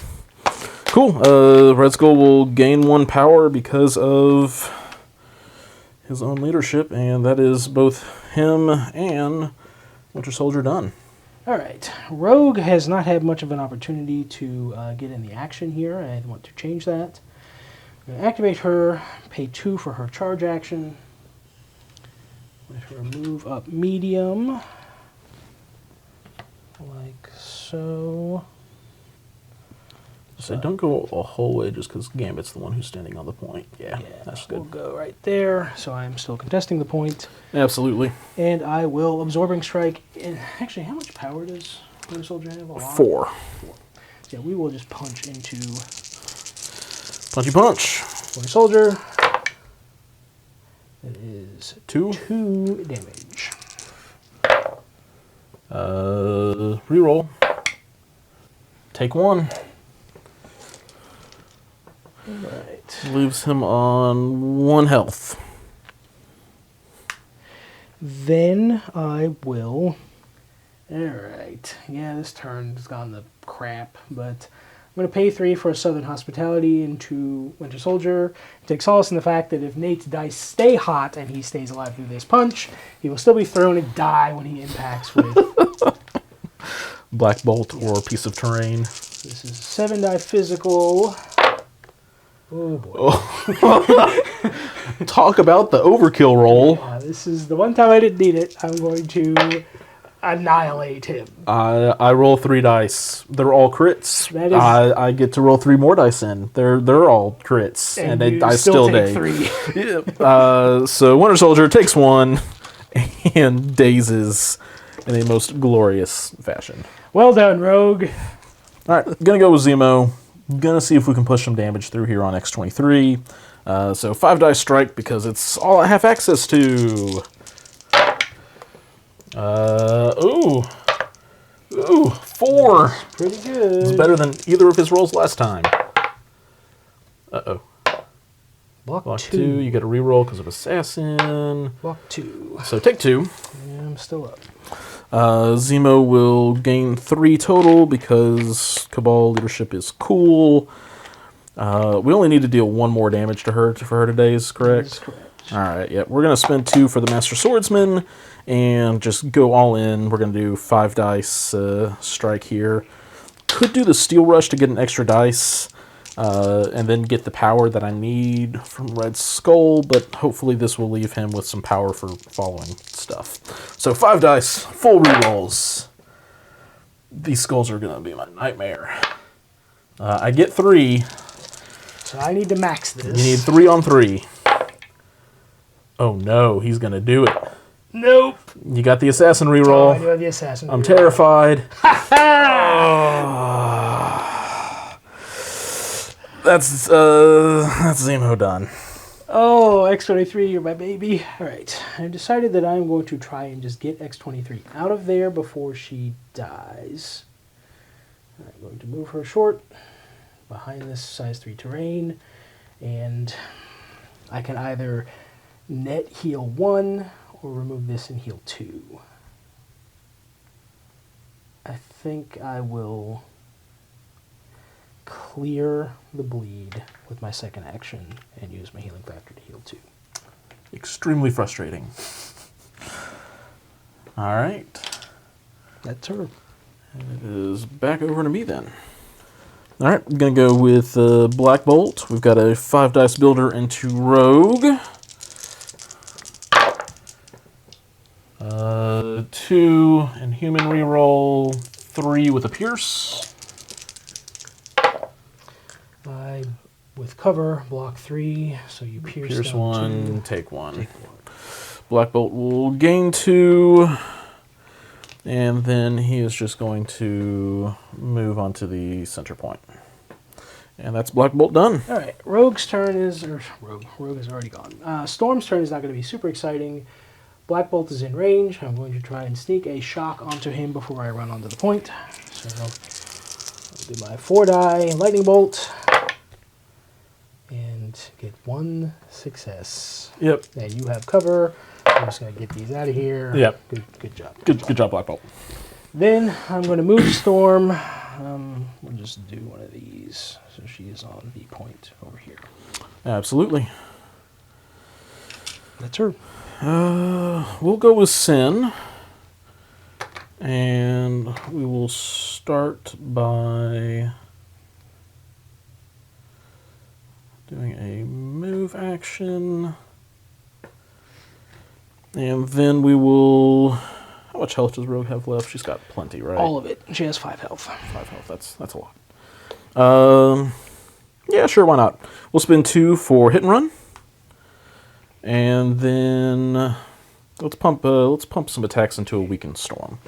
Speaker 1: Cool. Red Skull will gain 1 power because of his own leadership, and that is both him and Winter Soldier done.
Speaker 2: All right. Rogue has not had much of an opportunity to get in the action here. I want to change that. I'm going to activate her, pay 2 for her charge action. Let her move up medium, like so.
Speaker 1: So don't go a whole way just because Gambit's the one who's standing on the point. Yeah, that's good.
Speaker 2: We'll go right there. So I'm still contesting the point.
Speaker 1: Absolutely.
Speaker 2: And I will Absorbing Strike. And actually, how much power does Winter Soldier have? A lot?
Speaker 1: 4.
Speaker 2: Yeah, we will just punch into
Speaker 1: Punchy punch.
Speaker 2: Winter Soldier. That is
Speaker 1: 2.
Speaker 2: 2 damage.
Speaker 1: Reroll. Take 1.
Speaker 2: Right.
Speaker 1: Leaves him on 1 health.
Speaker 2: Then I will. Alright. Yeah, this turn's gone to crap, but I'm going to pay 3 for a Southern Hospitality into Winter Soldier. Take solace in the fact that if Nate's dice stay hot and he stays alive through this punch, he will still be thrown and die when he impacts with
Speaker 1: Black Bolt or piece of terrain.
Speaker 2: This is 7 die physical. Oh boy.
Speaker 1: Talk about the overkill roll.
Speaker 2: Yeah, this is the one time I didn't need it. I'm going to annihilate him.
Speaker 1: I roll 3 dice. They're all crits.
Speaker 2: That is-
Speaker 1: I get to roll 3 more dice in. They're all crits, and
Speaker 2: you
Speaker 1: I still
Speaker 2: take
Speaker 1: day.
Speaker 2: 3.
Speaker 1: Yeah. So Winter Soldier takes 1 and dazes in a most glorious fashion.
Speaker 2: Well done, Rogue.
Speaker 1: All right, gonna go with Zemo. Gonna see if we can push some damage through here on X-23. So 5 dice strike because it's all I have access to. Ooh, 4.
Speaker 2: Pretty good.
Speaker 1: It's better than either of his rolls last time. Uh-oh. Block 2. You get a reroll because of Assassin.
Speaker 2: Block 2.
Speaker 1: So take 2.
Speaker 2: Yeah, I'm still up.
Speaker 1: Zemo will gain 3 total because Cabal leadership is cool. We only need to deal 1 more damage to her for her today, is correct?
Speaker 2: That's correct.
Speaker 1: All right, yeah. We're going to spend 2 for the Master Swordsman and just go all in. We're going to do 5 dice strike here. Could do the Steel Rush to get an extra dice and then get the power that I need from Red Skull, but hopefully this will leave him with some power for following stuff. So 5 dice, full rerolls. These skulls are going to be my nightmare. I get 3.
Speaker 2: So I need to max this.
Speaker 1: You need 3 on 3. Oh no, he's going to do it.
Speaker 2: Nope.
Speaker 1: You got the assassin reroll.
Speaker 2: Oh, I do have the assassin.
Speaker 1: I'm terrified. That's Zemo done.
Speaker 2: Oh, X-23, you're my baby. All right. I've decided that I'm going to try and just get X-23 out of there before she dies. I'm going to move her short behind this size 3 terrain, and I can either net heal 1 or remove this and heal 2. I think I will clear the bleed with my second action and use my healing factor to heal 2.
Speaker 1: Extremely frustrating. All right.
Speaker 2: That's her.
Speaker 1: And it is back over to me then. All right, I'm going to go with Black Bolt. We've got a 5 dice builder into Rogue. 2 in Human reroll, 3 with a Pierce.
Speaker 2: I, with cover, block 3, so you pierce down
Speaker 1: 1,
Speaker 2: 2.
Speaker 1: take 1.
Speaker 2: Take 1.
Speaker 1: Black Bolt will gain 2, and then he is just going to move onto the center point. And that's Black Bolt done.
Speaker 2: All right, Rogue's turn is, or Rogue is already gone. Storm's turn is not going to be super exciting. Black Bolt is in range. I'm going to try and sneak a shock onto him before I run onto the point. So I'll do my 4-die lightning bolt and get 1 success.
Speaker 1: Yep.
Speaker 2: And you have cover. I'm just going to get these out of here.
Speaker 1: Yep.
Speaker 2: Good job.
Speaker 1: Good job, Black Bolt.
Speaker 2: Then I'm going to move Storm. We'll just do one of these. So she is on the point over here.
Speaker 1: Absolutely.
Speaker 2: That's her.
Speaker 1: We'll go with Sin. And we will start by doing a move action. And then we will... How much health does Rogue have left? She's got plenty, right?
Speaker 2: All of it. She has 5 health.
Speaker 1: 5 health. That's a lot. Yeah, sure, why not? We'll spend 2 for hit and run. And then let's pump some attacks into a weakened Storm.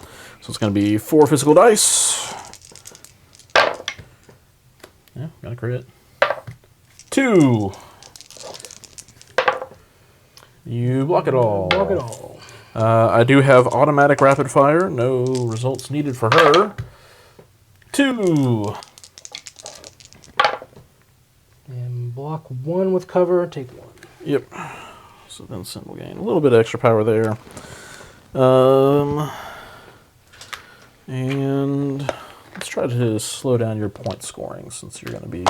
Speaker 1: So it's going to be 4 physical dice. Yeah, got a crit. 2. You block it all.
Speaker 2: Block it all.
Speaker 1: I do have automatic rapid fire. No results needed for her. 2.
Speaker 2: And block 1 with cover. Take 1.
Speaker 1: Yep. So then Sin will gain a little bit of extra power there. And let's try to slow down your point scoring since you're going to be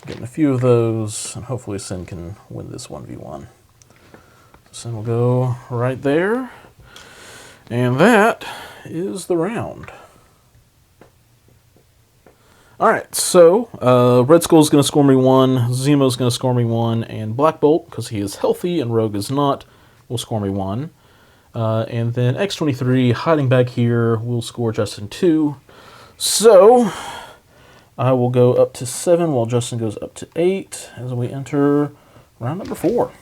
Speaker 1: getting a few of those, and hopefully Sin can win this 1v1. So Sin will go right there. And that is the round. Alright, so Red Skull's going to score me 1, Zemo's going to score me 1, and Black Bolt, because he is healthy and Rogue is not, will score me 1. And then X23, hiding back here, will score Justin 2. So, I will go up to 7 while Justin goes up to 8 as we enter round number 4.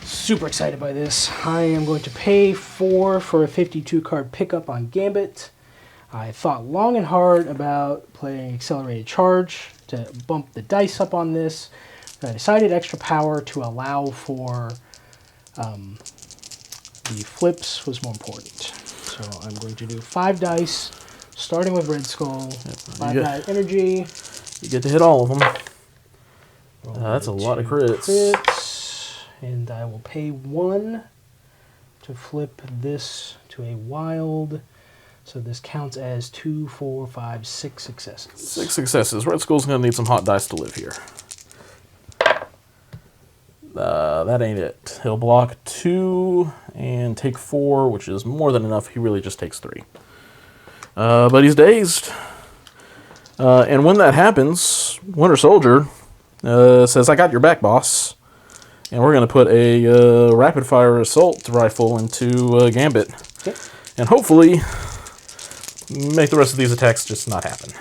Speaker 2: Super excited by this. I am going to pay 4 for a 52 card pickup on Gambit. I thought long and hard about playing Accelerated Charge to bump the dice up on this. I decided extra power to allow for the flips was more important. So I'm going to do 5 dice, starting with Red Skull, 5 die energy.
Speaker 1: You get to hit all of them. That's a lot of crits.
Speaker 2: And I will pay 1 to flip this to a wild. So this counts as 2, 4, 5, 6 successes.
Speaker 1: 6 successes. Red Skull's going to need some hot dice to live here. That ain't it. He'll block 2 and take 4, which is more than enough. He really just takes 3. But he's dazed. And when that happens, Winter Soldier says, "I got your back, boss." And we're going to put a rapid-fire assault rifle into Gambit.
Speaker 2: Okay.
Speaker 1: And hopefully make the rest of these attacks just not happen.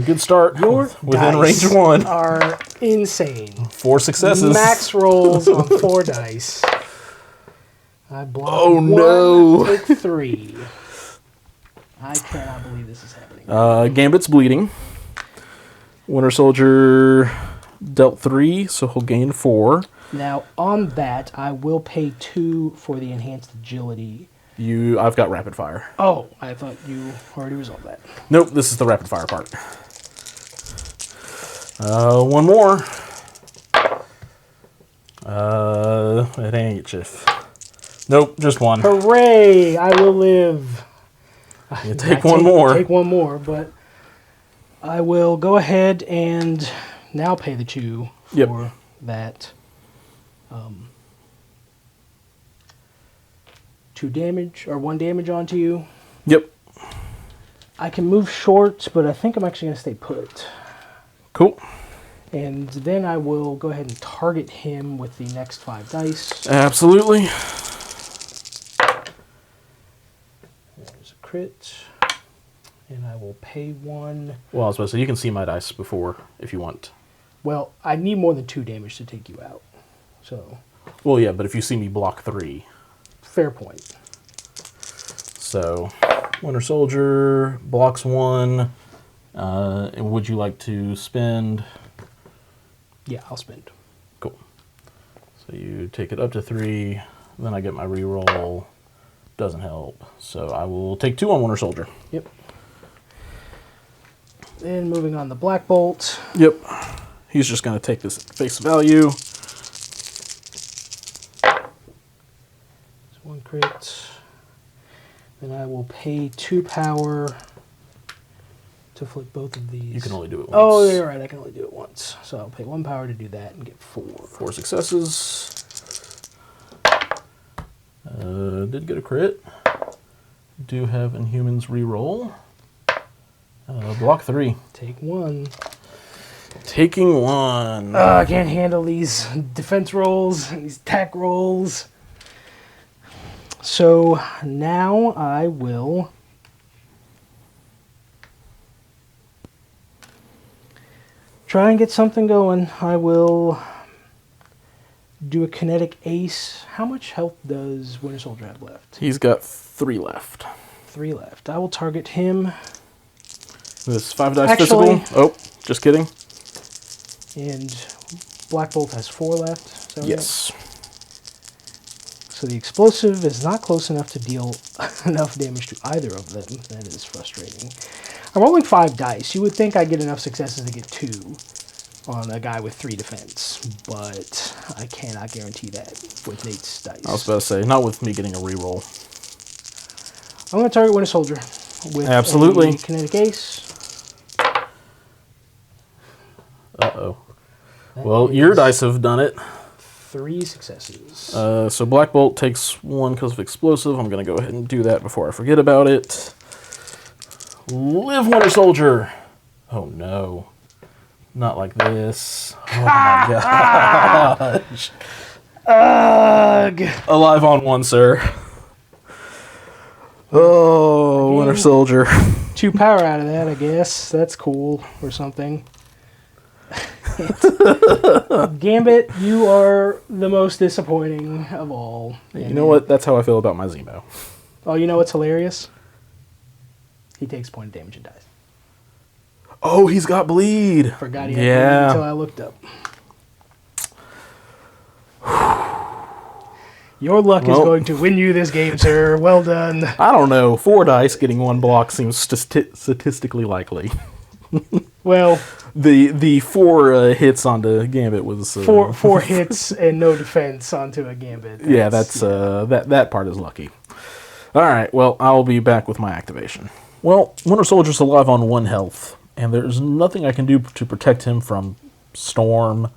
Speaker 1: Good start.
Speaker 2: Your
Speaker 1: within
Speaker 2: dice
Speaker 1: range 1.
Speaker 2: are insane.
Speaker 1: 4 successes.
Speaker 2: Max rolls on 4 dice. I block 1,
Speaker 1: no.
Speaker 2: take 3. I cannot believe this is happening.
Speaker 1: Gambit's bleeding. Winter Soldier dealt 3, so he'll gain 4.
Speaker 2: Now, on that, I will pay 2 for the enhanced agility.
Speaker 1: I've got rapid fire.
Speaker 2: Oh, I thought you already resolved that.
Speaker 1: Nope, this is the rapid fire part. One more. It ain't Chief. Nope, just one.
Speaker 2: Hooray! I will live.
Speaker 1: You take one more.
Speaker 2: Take one more, but I will go ahead and now pay the 2 for that 2 damage, or 1 damage onto you.
Speaker 1: Yep.
Speaker 2: I can move short, but I think I'm actually going to stay put.
Speaker 1: Cool.
Speaker 2: And then I will go ahead and target him with the next 5 dice.
Speaker 1: Absolutely.
Speaker 2: There's a crit. And I will pay 1.
Speaker 1: Well, I was supposed to say, you can see my dice before if you want.
Speaker 2: Well, I need more than 2 damage to take you out. So.
Speaker 1: Well, yeah, but if you see me block 3.
Speaker 2: Fair point.
Speaker 1: So, Winter Soldier blocks 1. And would you like to spend?
Speaker 2: Yeah, I'll spend.
Speaker 1: Cool. So you take it up to 3. Then I get my reroll. Doesn't help. So I will take 2 on Winter Soldier.
Speaker 2: Yep. Then moving on to Black Bolt.
Speaker 1: Yep. He's just going to take this at face value.
Speaker 2: There's 1 crit. Then I will pay 2 power to flip both of these.
Speaker 1: You can only do it once.
Speaker 2: Oh, you're right. I can only do it once. So I'll pay 1 power to do that and get 4.
Speaker 1: 4 successes. Did get a crit. Do have Inhumans reroll. Block 3.
Speaker 2: Take 1.
Speaker 1: Taking 1.
Speaker 2: I can't handle these defense rolls, these attack rolls. So now I will try and get something going. I will do a kinetic ace. How much health does Winter Soldier have left?
Speaker 1: He's got 3 left.
Speaker 2: 3 left. I will target him.
Speaker 1: This 5 dice
Speaker 2: Actually-
Speaker 1: physical. Oh, just kidding.
Speaker 2: And Black Bolt has 4 left. Is that right?
Speaker 1: Yes.
Speaker 2: So the explosive is not close enough to deal enough damage to either of them. That is frustrating. I'm rolling 5 dice. You would think I'd get enough successes to get 2 on a guy with 3 defense, but I cannot guarantee that with Nate's dice.
Speaker 1: I was about to say, not with me getting a reroll.
Speaker 2: I'm going to target Winter Soldier with
Speaker 1: Absolutely.
Speaker 2: a kinetic ace.
Speaker 1: Uh-oh. Well, your dice have done it.
Speaker 2: 3 successes.
Speaker 1: So Black Bolt takes 1 because of explosive. I'm going to go ahead and do that before I forget about it. Live, Winter Soldier! Oh, no. Not like this. Oh, my gosh.
Speaker 2: Ugh!
Speaker 1: Alive on 1, sir. Oh, Winter Soldier.
Speaker 2: 2 power out of that, I guess. That's cool, or something. Gambit, you are the most disappointing of all.
Speaker 1: You know what? That's how I feel about my Zemo.
Speaker 2: Oh, you know what's hilarious? He takes point of damage and dies.
Speaker 1: Oh, he's got bleed.
Speaker 2: Forgot he had bleed until I looked up. Your luck is going to win you this game, sir. Well done.
Speaker 1: I don't know. 4 dice getting 1 block seems statistically likely.
Speaker 2: Well,
Speaker 1: the 4 hits onto Gambit was
Speaker 2: 4 hits and no defense onto a Gambit.
Speaker 1: That part is lucky. All right. Well, I'll be back with my activation. Well, Winter Soldier's alive on 1 health, and there's nothing I can do to protect him from Storm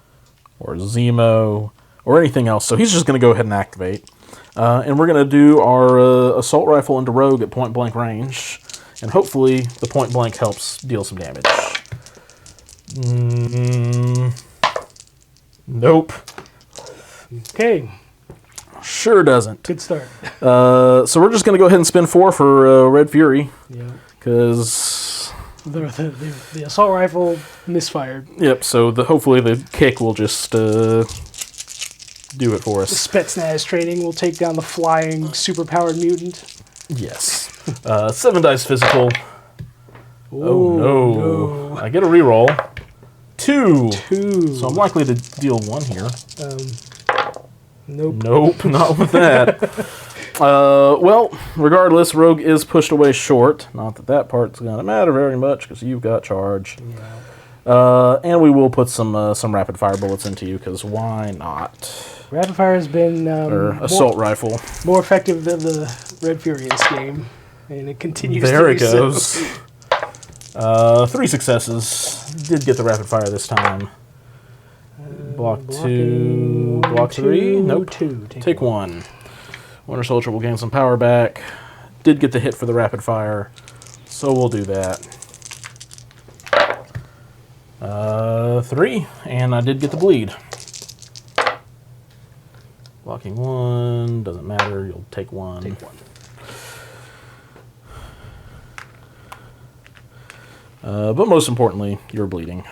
Speaker 1: or Zemo or anything else. So he's just going to go ahead and activate, and we're going to do our assault rifle into Rogue at point blank range. And hopefully the point blank helps deal some damage. Nope.
Speaker 2: Okay.
Speaker 1: Sure doesn't.
Speaker 2: Good start.
Speaker 1: So we're just going to go ahead and spin 4 for Red Fury.
Speaker 2: Yeah.
Speaker 1: Because...
Speaker 2: The assault rifle misfired.
Speaker 1: Yep, so hopefully the kick will just do it for us.
Speaker 2: The Spetsnaz training will take down the flying, superpowered mutant.
Speaker 1: Yes. 7 dice physical.
Speaker 2: Ooh,
Speaker 1: no. I get a reroll. 2.
Speaker 2: 2.
Speaker 1: So I'm likely to deal 1 here.
Speaker 2: Nope.
Speaker 1: Nope, not with that. Well, regardless, Rogue is pushed away short. Not that part's going to matter very much because you've got charge. And we will put some rapid fire bullets into you, because why not?
Speaker 2: Rapid fire has been
Speaker 1: Or assault rifle.
Speaker 2: more effective than the Red Furious game, and it continues
Speaker 1: There
Speaker 2: to
Speaker 1: it
Speaker 2: be
Speaker 1: goes.
Speaker 2: so.
Speaker 1: 3 successes. Did get the rapid fire this time. Block 2. Block 3. Nope.
Speaker 2: 2.
Speaker 1: Take 1. Winter Soldier will gain some power back. Did get the hit for the rapid fire, so we'll do that. 3, and I did get the bleed. Blocking 1, doesn't matter, you'll take 1.
Speaker 2: Take 1.
Speaker 1: But most importantly, you're bleeding.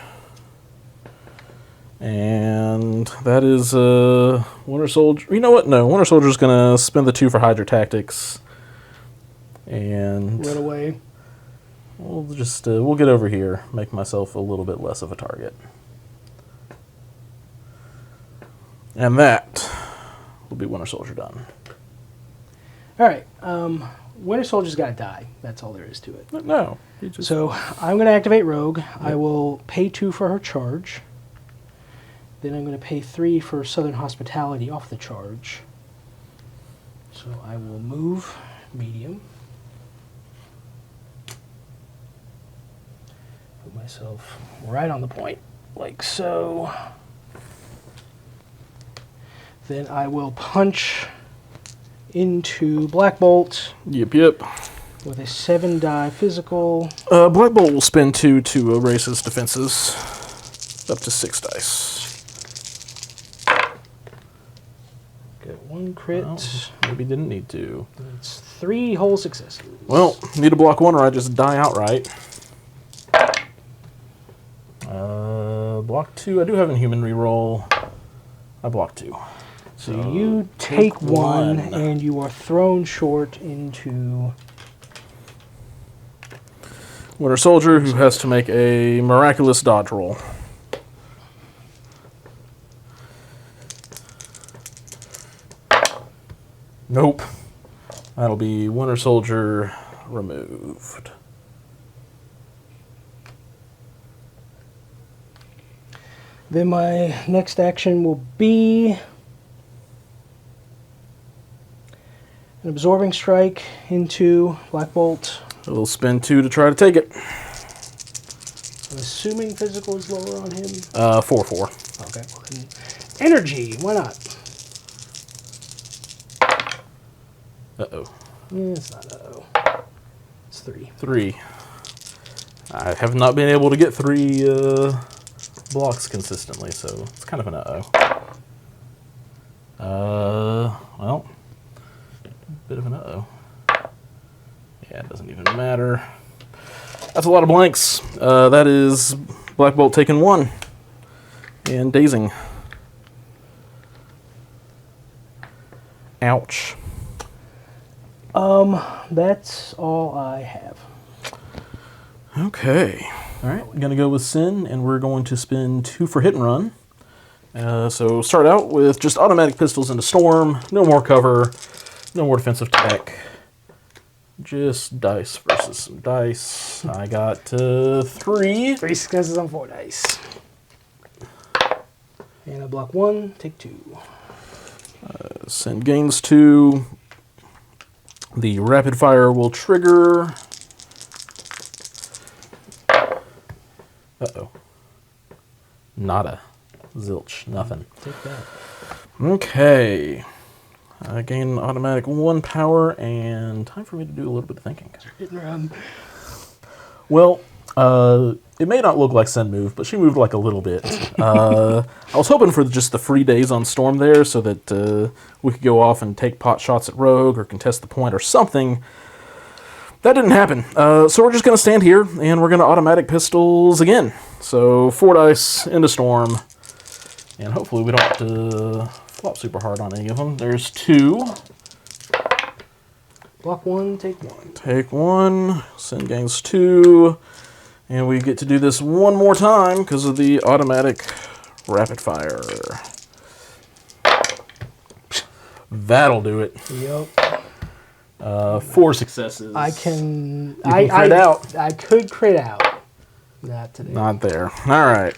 Speaker 1: And that is Winter Soldier. You know what? No, Winter Soldier's going to spend the 2 for Hydra Tactics. And
Speaker 2: Run away.
Speaker 1: we'll just we'll get over here, make myself a little bit less of a target. And that will be Winter Soldier done.
Speaker 2: All right. Winter Soldier's got to die. That's all there is to it.
Speaker 1: No. He just,
Speaker 2: So I'm going to activate Rogue. Yep. I will pay 2 for her charge. Then I'm going to pay 3 for Southern Hospitality off the charge. So I will move medium. Put myself right on the point, like so. Then I will punch into Black Bolt.
Speaker 1: Yep.
Speaker 2: With a 7-die physical.
Speaker 1: Black Bolt will spend 2 to erase his defenses. Up to 6 dice.
Speaker 2: Get 1 crit.
Speaker 1: Well, maybe didn't need to.
Speaker 2: It's 3 whole successes.
Speaker 1: Well, need to block 1 or I just die outright. Block 2. I do have a human reroll. I block 2.
Speaker 2: So you take 1 and you are thrown short into
Speaker 1: Winter Soldier, who has to make a miraculous dodge roll. Nope. That'll be Winter Soldier removed.
Speaker 2: Then my next action will be an absorbing strike into Black Bolt.
Speaker 1: We'll spend 2 to try to take it.
Speaker 2: I'm assuming physical is lower on him.
Speaker 1: 4/4.
Speaker 2: Okay. Well, then energy, why not?
Speaker 1: Uh-oh.
Speaker 2: It's not uh-oh. It's 3.
Speaker 1: 3. I have not been able to get 3 blocks consistently, so it's kind of an uh-oh. Well, bit of an uh-oh. Yeah, it doesn't even matter. That's a lot of blanks. That is Black Bolt taking 1 and dazing. Ouch.
Speaker 2: That's all I have.
Speaker 1: Okay. All right, we're going to go with Sin, and we're going to spend 2 for hit and run. So start out with just automatic pistols into Storm. No more cover. No more defensive tech. Just dice versus some dice. I got 3.
Speaker 2: 3 successes on 4 dice. And I block 1, take 2.
Speaker 1: Sin gains 2. The rapid fire will trigger. Uh-oh. Nada. Zilch. Nothing.
Speaker 2: Take that.
Speaker 1: Okay. I gain automatic 1 power, and time for me to do a little bit of thinking.
Speaker 2: Hit and run.
Speaker 1: Well, it may not look like Sen moved, but she moved like a little bit. I was hoping for just the free days on Storm there so that we could go off and take pot shots at Rogue or contest the point or something. That didn't happen. So we're just going to stand here, and we're going to automatic pistols again. So 4 dice into Storm, and hopefully we don't have to flop super hard on any of them. There's 2.
Speaker 2: Block 1, take 1.
Speaker 1: Take 1. Sin gains 2. And we get to do this one more time because of the automatic rapid fire. That'll do it.
Speaker 2: Yep.
Speaker 1: 4 successes.
Speaker 2: I can
Speaker 1: crit out.
Speaker 2: I could crit out. Not today.
Speaker 1: Not there. All right.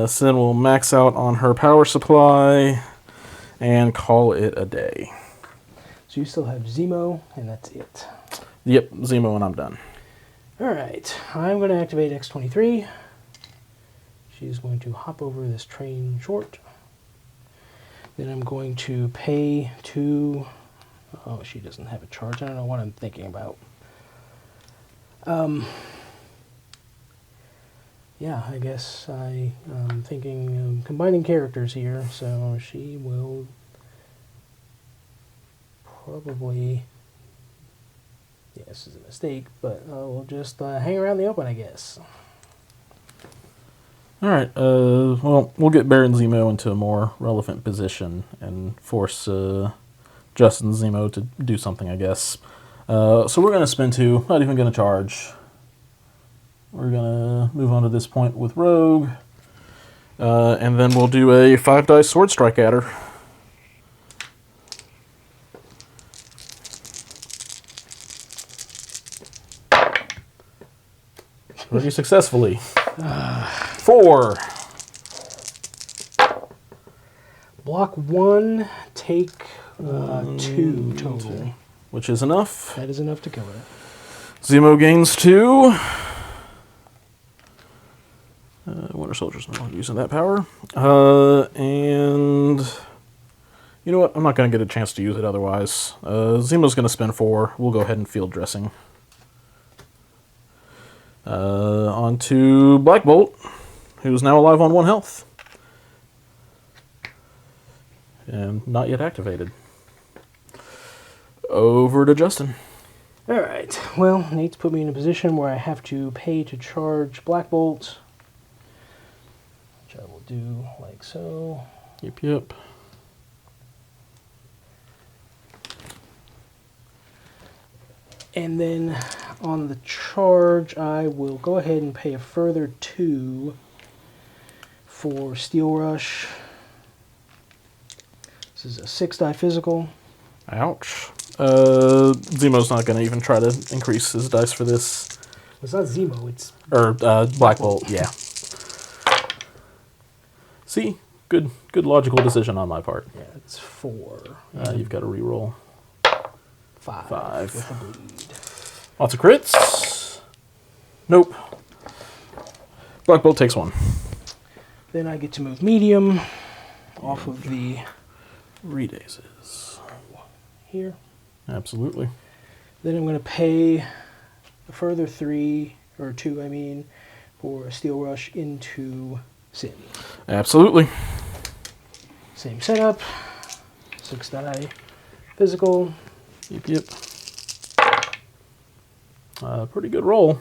Speaker 1: Sin will max out on her power supply and call it a day.
Speaker 2: So you still have Zemo, and that's it.
Speaker 1: Yep, Zemo, and I'm done.
Speaker 2: All right. I'm going to activate X-23. She's going to hop over this train short. Then I'm going to pay to... Oh, she doesn't have a charge. I don't know what I'm thinking about. Yeah, I guess I'm thinking combining characters here, so she will probably... Yeah, this is a mistake, but we'll just hang around the open, I guess.
Speaker 1: All right. Well, we'll get Baron Zemo into a more relevant position and force Justin Zemo to do something, I guess. So we're going to spin 2. Not even going to charge. We're going to move on to this point with Rogue. And then we'll do a 5-dice sword strike at her. Pretty successfully. 4.
Speaker 2: Block 1, take 2 total.
Speaker 1: Which is enough.
Speaker 2: That is enough to kill her.
Speaker 1: Zemo gains 2. Winter Soldier's not using that power. And you know what? I'm not going to get a chance to use it otherwise. Zemo's going to spend 4. We'll go ahead and field dressing. On to Black Bolt, who's now alive on 1 health. And not yet activated. Over to Justin.
Speaker 2: Alright, well, Nate's put me in a position where I have to pay to charge Black Bolt. Which I will do like so.
Speaker 1: Yep.
Speaker 2: And then on the charge, I will go ahead and pay a further 2 for Steel Rush. This is a 6-die physical.
Speaker 1: Ouch. Zemo's not going to even try to increase his dice for this.
Speaker 2: It's not Zemo, it's...
Speaker 1: Or Black Bolt, yeah. See? Good logical decision on my part.
Speaker 2: Yeah, it's 4.
Speaker 1: You've got to reroll.
Speaker 2: 5. With a bleed.
Speaker 1: Lots of crits. Nope. Black Bolt takes 1.
Speaker 2: Then I get to move medium off of the...
Speaker 1: Redases.
Speaker 2: Here.
Speaker 1: Absolutely.
Speaker 2: Then I'm going to pay a further 3, or 2, I mean, for Steel Rush into Sin.
Speaker 1: Absolutely.
Speaker 2: Same setup. 6-die physical.
Speaker 1: Yep. Pretty good roll.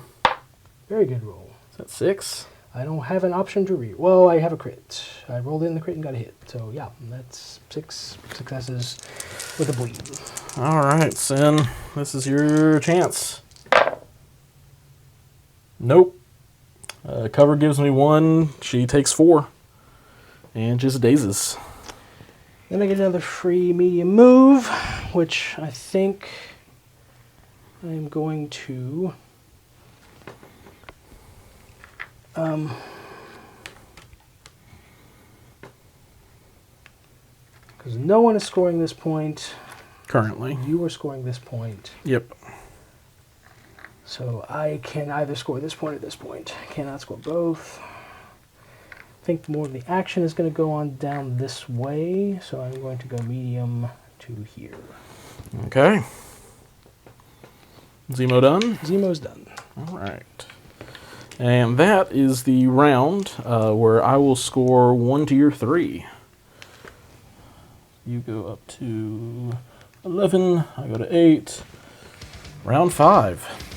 Speaker 2: Very good roll.
Speaker 1: Is that 6?
Speaker 2: I don't have an option to read. Well, I have a crit. I rolled in the crit and got a hit. So, yeah, that's 6 successes with a bleed.
Speaker 1: All right, Sin. This is your chance. Nope. Cover gives me 1. She takes 4. And just dazes.
Speaker 2: Then I get another free medium move, which I think I'm going to... because no one is scoring this point.
Speaker 1: Currently.
Speaker 2: You are scoring this point.
Speaker 1: Yep.
Speaker 2: So I can either score this point or this point. I cannot score both. I think more of the action is going to go on down this way, so I'm going to go medium to here.
Speaker 1: Okay. Zemo done?
Speaker 2: Zemo's done.
Speaker 1: All right. And that is the round where I will score 1 to your 3. You go up to 11. I go to 8. Round 5.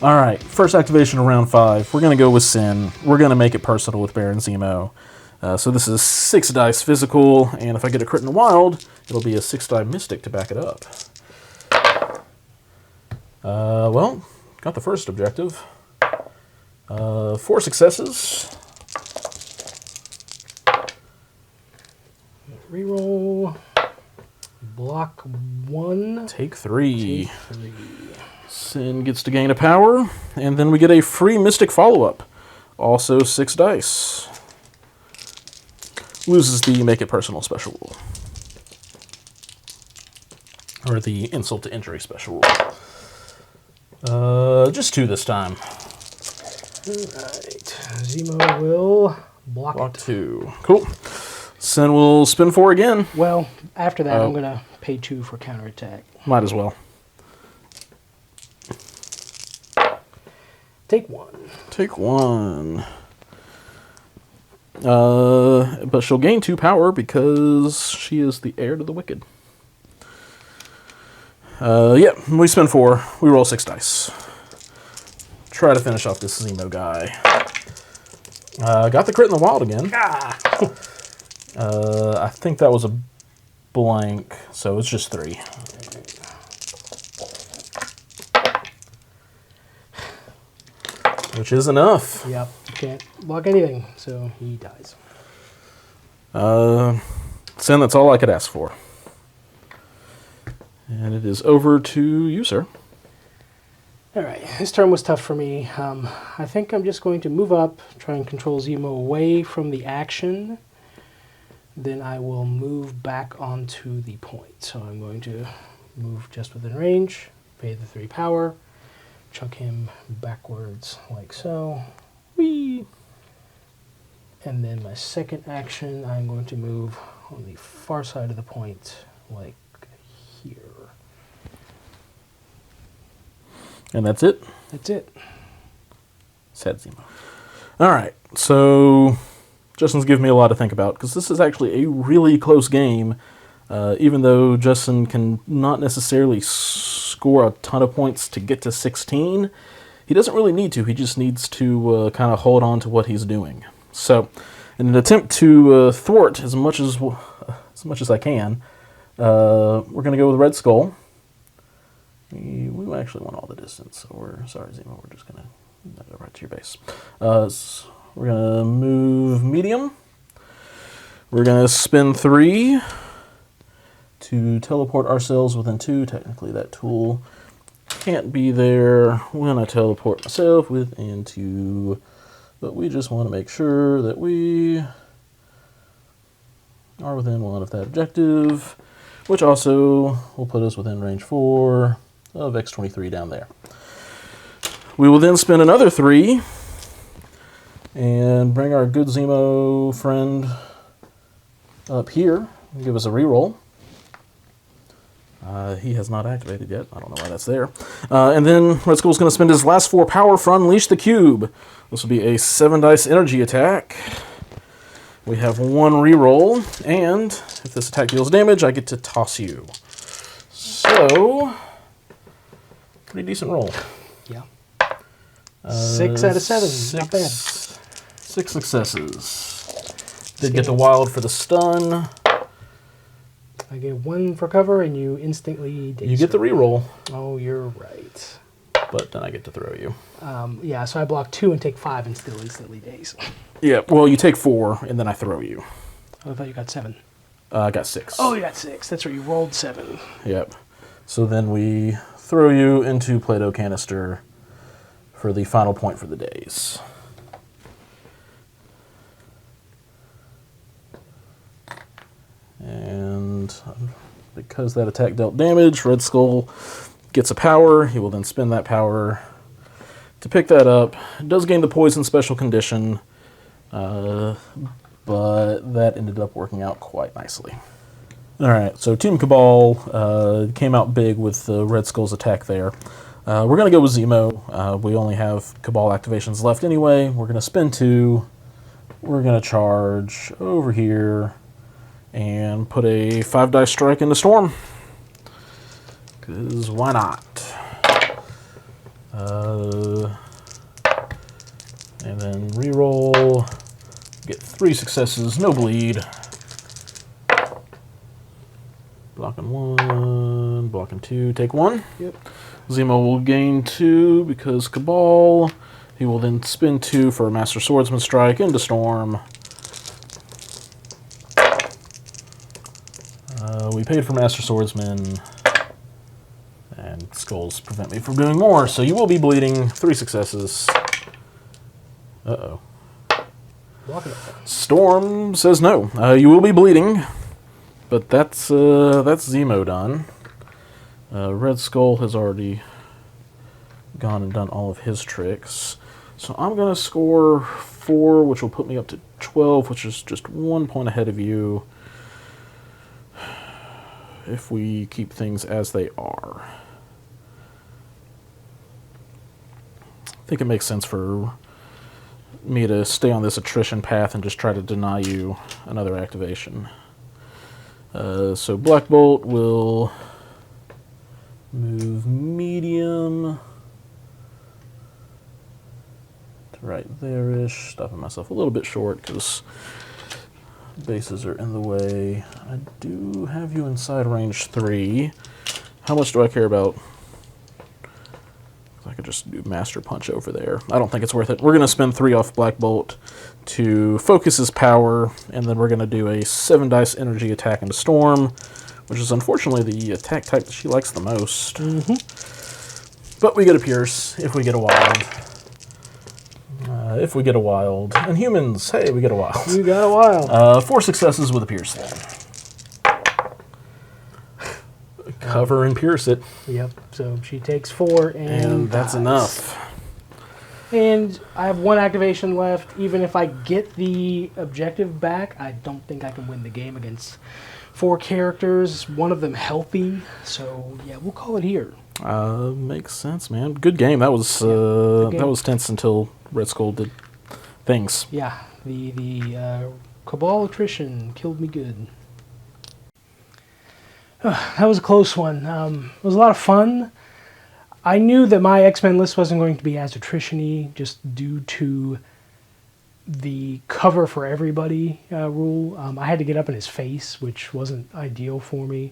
Speaker 1: All right, first activation of round 5. We're going to go with Sin. We're going to make it personal with Baron Zemo. So this is 6 dice physical, and if I get a crit in the wild, it'll be a 6-die mystic to back it up. Well, got the first objective. 4 successes.
Speaker 2: Reroll. Block 1.
Speaker 1: Take 3.
Speaker 2: Take 3.
Speaker 1: Sin gets to gain a power, and then we get a free Mystic follow-up. Also 6 dice. Loses the Make It Personal special rule. Or the Insult to Injury special rule. Just 2 this time.
Speaker 2: Alright. Zemo will block
Speaker 1: Block
Speaker 2: it.
Speaker 1: 2. Cool. Sin will spin 4 again.
Speaker 2: Well, after that, I'm going to pay 2 for counterattack.
Speaker 1: Might as well.
Speaker 2: Take 1.
Speaker 1: Take 1. But she'll gain 2 power because she is the heir to the wicked. Yeah, we spend 4. We roll 6 dice. Try to finish off this Zemo guy. Got the crit in the wild again. I think that was a blank, so it's just 3. Which is enough.
Speaker 2: Yep. Can't block anything, so he dies.
Speaker 1: Sin, that's all I could ask for. And it is over to you, sir.
Speaker 2: Alright, this turn was tough for me. I think I'm just going to move up, try and control Zemo away from the action. Then I will move back onto the point. So I'm going to move just within range, pay the 3 power, chuck him backwards like so. Whee! And then my second action, I'm going to move on the far side of the point like here.
Speaker 1: And that's it?
Speaker 2: That's it.
Speaker 1: Sad Zemo. All right, so Justin's given me a lot to think about because this is actually a really close game. Even though Justin can not necessarily score a ton of points to get to 16, he doesn't really need to. He just needs to kind of hold on to what he's doing. So, in an attempt to thwart as much as I can, we're going to go with Red Skull. We actually want all the distance, so we're sorry, Zemo. We're just going to go right to your base. So we're going to move medium. We're going to spin 3 to teleport ourselves within 2. Technically, that tool can't be there when I teleport myself within 2. But we just want to make sure that we are within 1 of that objective, which also will put us within range 4 of X23 down there. We will then spin another 3 and bring our good Zemo friend up here and give us a reroll. He has not activated yet. I don't know why that's there. And then Red Skull's going to spend his last 4 power for Unleash the Cube. This will be a 7 dice energy attack. We have 1 reroll, and if this attack deals damage, I get to toss you. So, pretty decent roll.
Speaker 2: Yeah. 6 out of 7. Not bad.
Speaker 1: 6 successes. Did get the wild for the stun.
Speaker 2: I get 1 for cover, and you instantly...
Speaker 1: You get the reroll.
Speaker 2: Oh, you're right.
Speaker 1: But then I get to throw you.
Speaker 2: Yeah, so I block 2 and take 5 and still instantly daze.
Speaker 1: Yeah, well, you take 4, and then I throw you.
Speaker 2: Oh, I thought you got 7.
Speaker 1: I got 6.
Speaker 2: Oh, you got 6. That's right, you rolled 7.
Speaker 1: Yep. So then we throw you into Play-Doh canister for the final point for the days. And because that attack dealt damage, Red Skull gets a power. He will then spend that power to pick that up. It does gain the poison special condition, but that ended up working out quite nicely. Alright, so Team Cabal came out big with Red Skull's attack there. We're going to go with Zemo. We only have Cabal activations left anyway. We're going to spend 2. We're going to charge over here and put a 5 dice strike into Storm. Because why not? And then reroll. Get 3 successes, no bleed. Blocking 1, blocking 2, take 1.
Speaker 2: Yep.
Speaker 1: Zemo will gain 2 because Cabal. He will then spin 2 for a Master Swordsman strike into Storm. we paid for Master Swordsman, and skulls prevent me from doing more. So you will be bleeding. 3 successes. Uh-oh. Storm says no. You will be bleeding, but that's Zemo done. Red Skull has already gone and done all of his tricks. So I'm going to score 4, which will put me up to 12, which is just 1 point ahead of you if we keep things as they are. I think it makes sense for me to stay on this attrition path and just try to deny you another activation. So Black Bolt will move medium to right there-ish, stopping myself a little bit short because bases are in the way. I do have you inside range 3. How much do I care about? I could just do Master Punch over there. I don't think it's worth it. We're going to spend 3 off Black Bolt to focus his power, and then we're going to do a 7 dice energy attack into Storm, which is unfortunately the attack type that she likes the most. But we get a Pierce if we get a Wild. If we get a Wild. And humans, hey, we get a Wild.
Speaker 2: You got a Wild.
Speaker 1: 4 successes with a Pierce then. Cover and pierce it.
Speaker 2: Yep, so she takes 4 and
Speaker 1: that's
Speaker 2: dies.
Speaker 1: enough.
Speaker 2: And I have 1 activation left. Even if I get the objective back, I don't think I can win the game against 4 characters, one of them healthy. So yeah, we'll call it here.
Speaker 1: Makes sense, man. Good game. That was that was tense until Red Skull did things.
Speaker 2: Yeah, the Cabal attrition killed me good. That was a close one. It was a lot of fun. I knew that my X-Men list wasn't going to be as attrition-y just due to the cover for everybody rule. I had to get up in his face, which wasn't ideal for me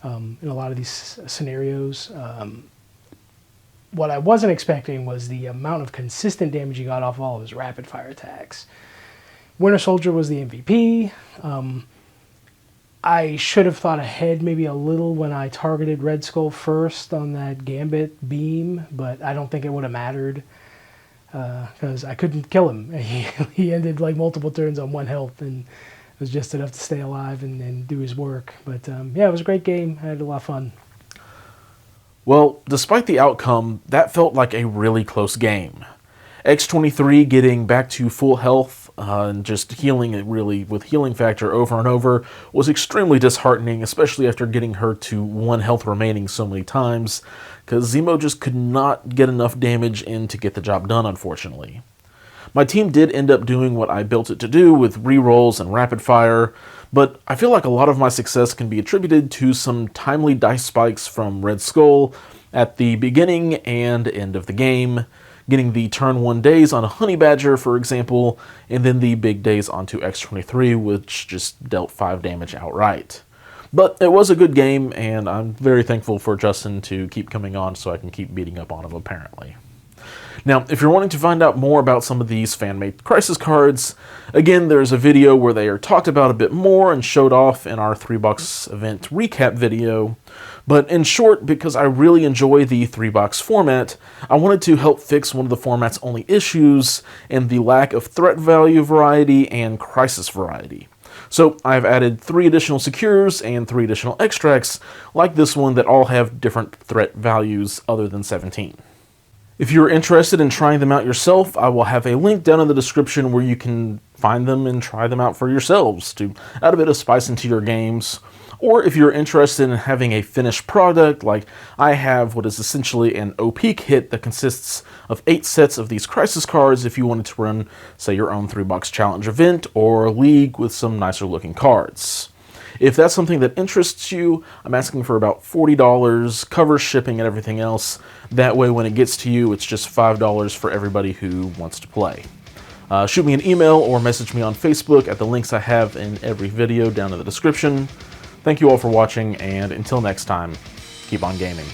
Speaker 2: in a lot of these scenarios. What I wasn't expecting was the amount of consistent damage he got off all of his rapid-fire attacks. Winter Soldier was the MVP. I should have thought ahead maybe a little when I targeted Red Skull first on that Gambit beam, but I don't think it would have mattered because I couldn't kill him. He ended like multiple turns on 1 health, and it was just enough to stay alive and do his work. But yeah, it was a great game. I had a lot of fun.
Speaker 1: Well, despite the outcome, that felt like a really close game. X-23 getting back to full health and just healing it really with healing factor over and over was extremely disheartening, especially after getting her to 1 health remaining so many times, because Zemo just could not get enough damage in to get the job done, unfortunately. My team did end up doing what I built it to do with rerolls and rapid fire, but I feel like a lot of my success can be attributed to some timely dice spikes from Red Skull at the beginning and end of the game, getting the turn 1 days on a Honey Badger, for example, and then the big days onto X-23, which just dealt 5 damage outright. But it was a good game, and I'm very thankful for Justin to keep coming on so I can keep beating up on him, apparently. Now, if you're wanting to find out more about some of these fan-made Crisis cards, again, there's a video where they are talked about a bit more and showed off in our 3-box event recap video. But in short, because I really enjoy the 3-box format, I wanted to help fix one of the format's only issues and the lack of threat value variety and crisis variety. So I've added 3 additional secures and 3 additional extracts, like this one, that all have different threat values other than 17. If you're interested in trying them out yourself, I will have a link down in the description where you can find them and try them out for yourselves to add a bit of spice into your games. Or if you're interested in having a finished product, like I have what is essentially an OP kit that consists of 8 sets of these Crisis cards if you wanted to run, say, your own 3-box challenge event or league with some nicer looking cards. If that's something that interests you, I'm asking for about $40, covers shipping and everything else. That way when it gets to you, it's just $5 for everybody who wants to play. Shoot me an email or message me on Facebook at the links I have in every video down in the description. Thank you all for watching, and until next time, keep on gaming.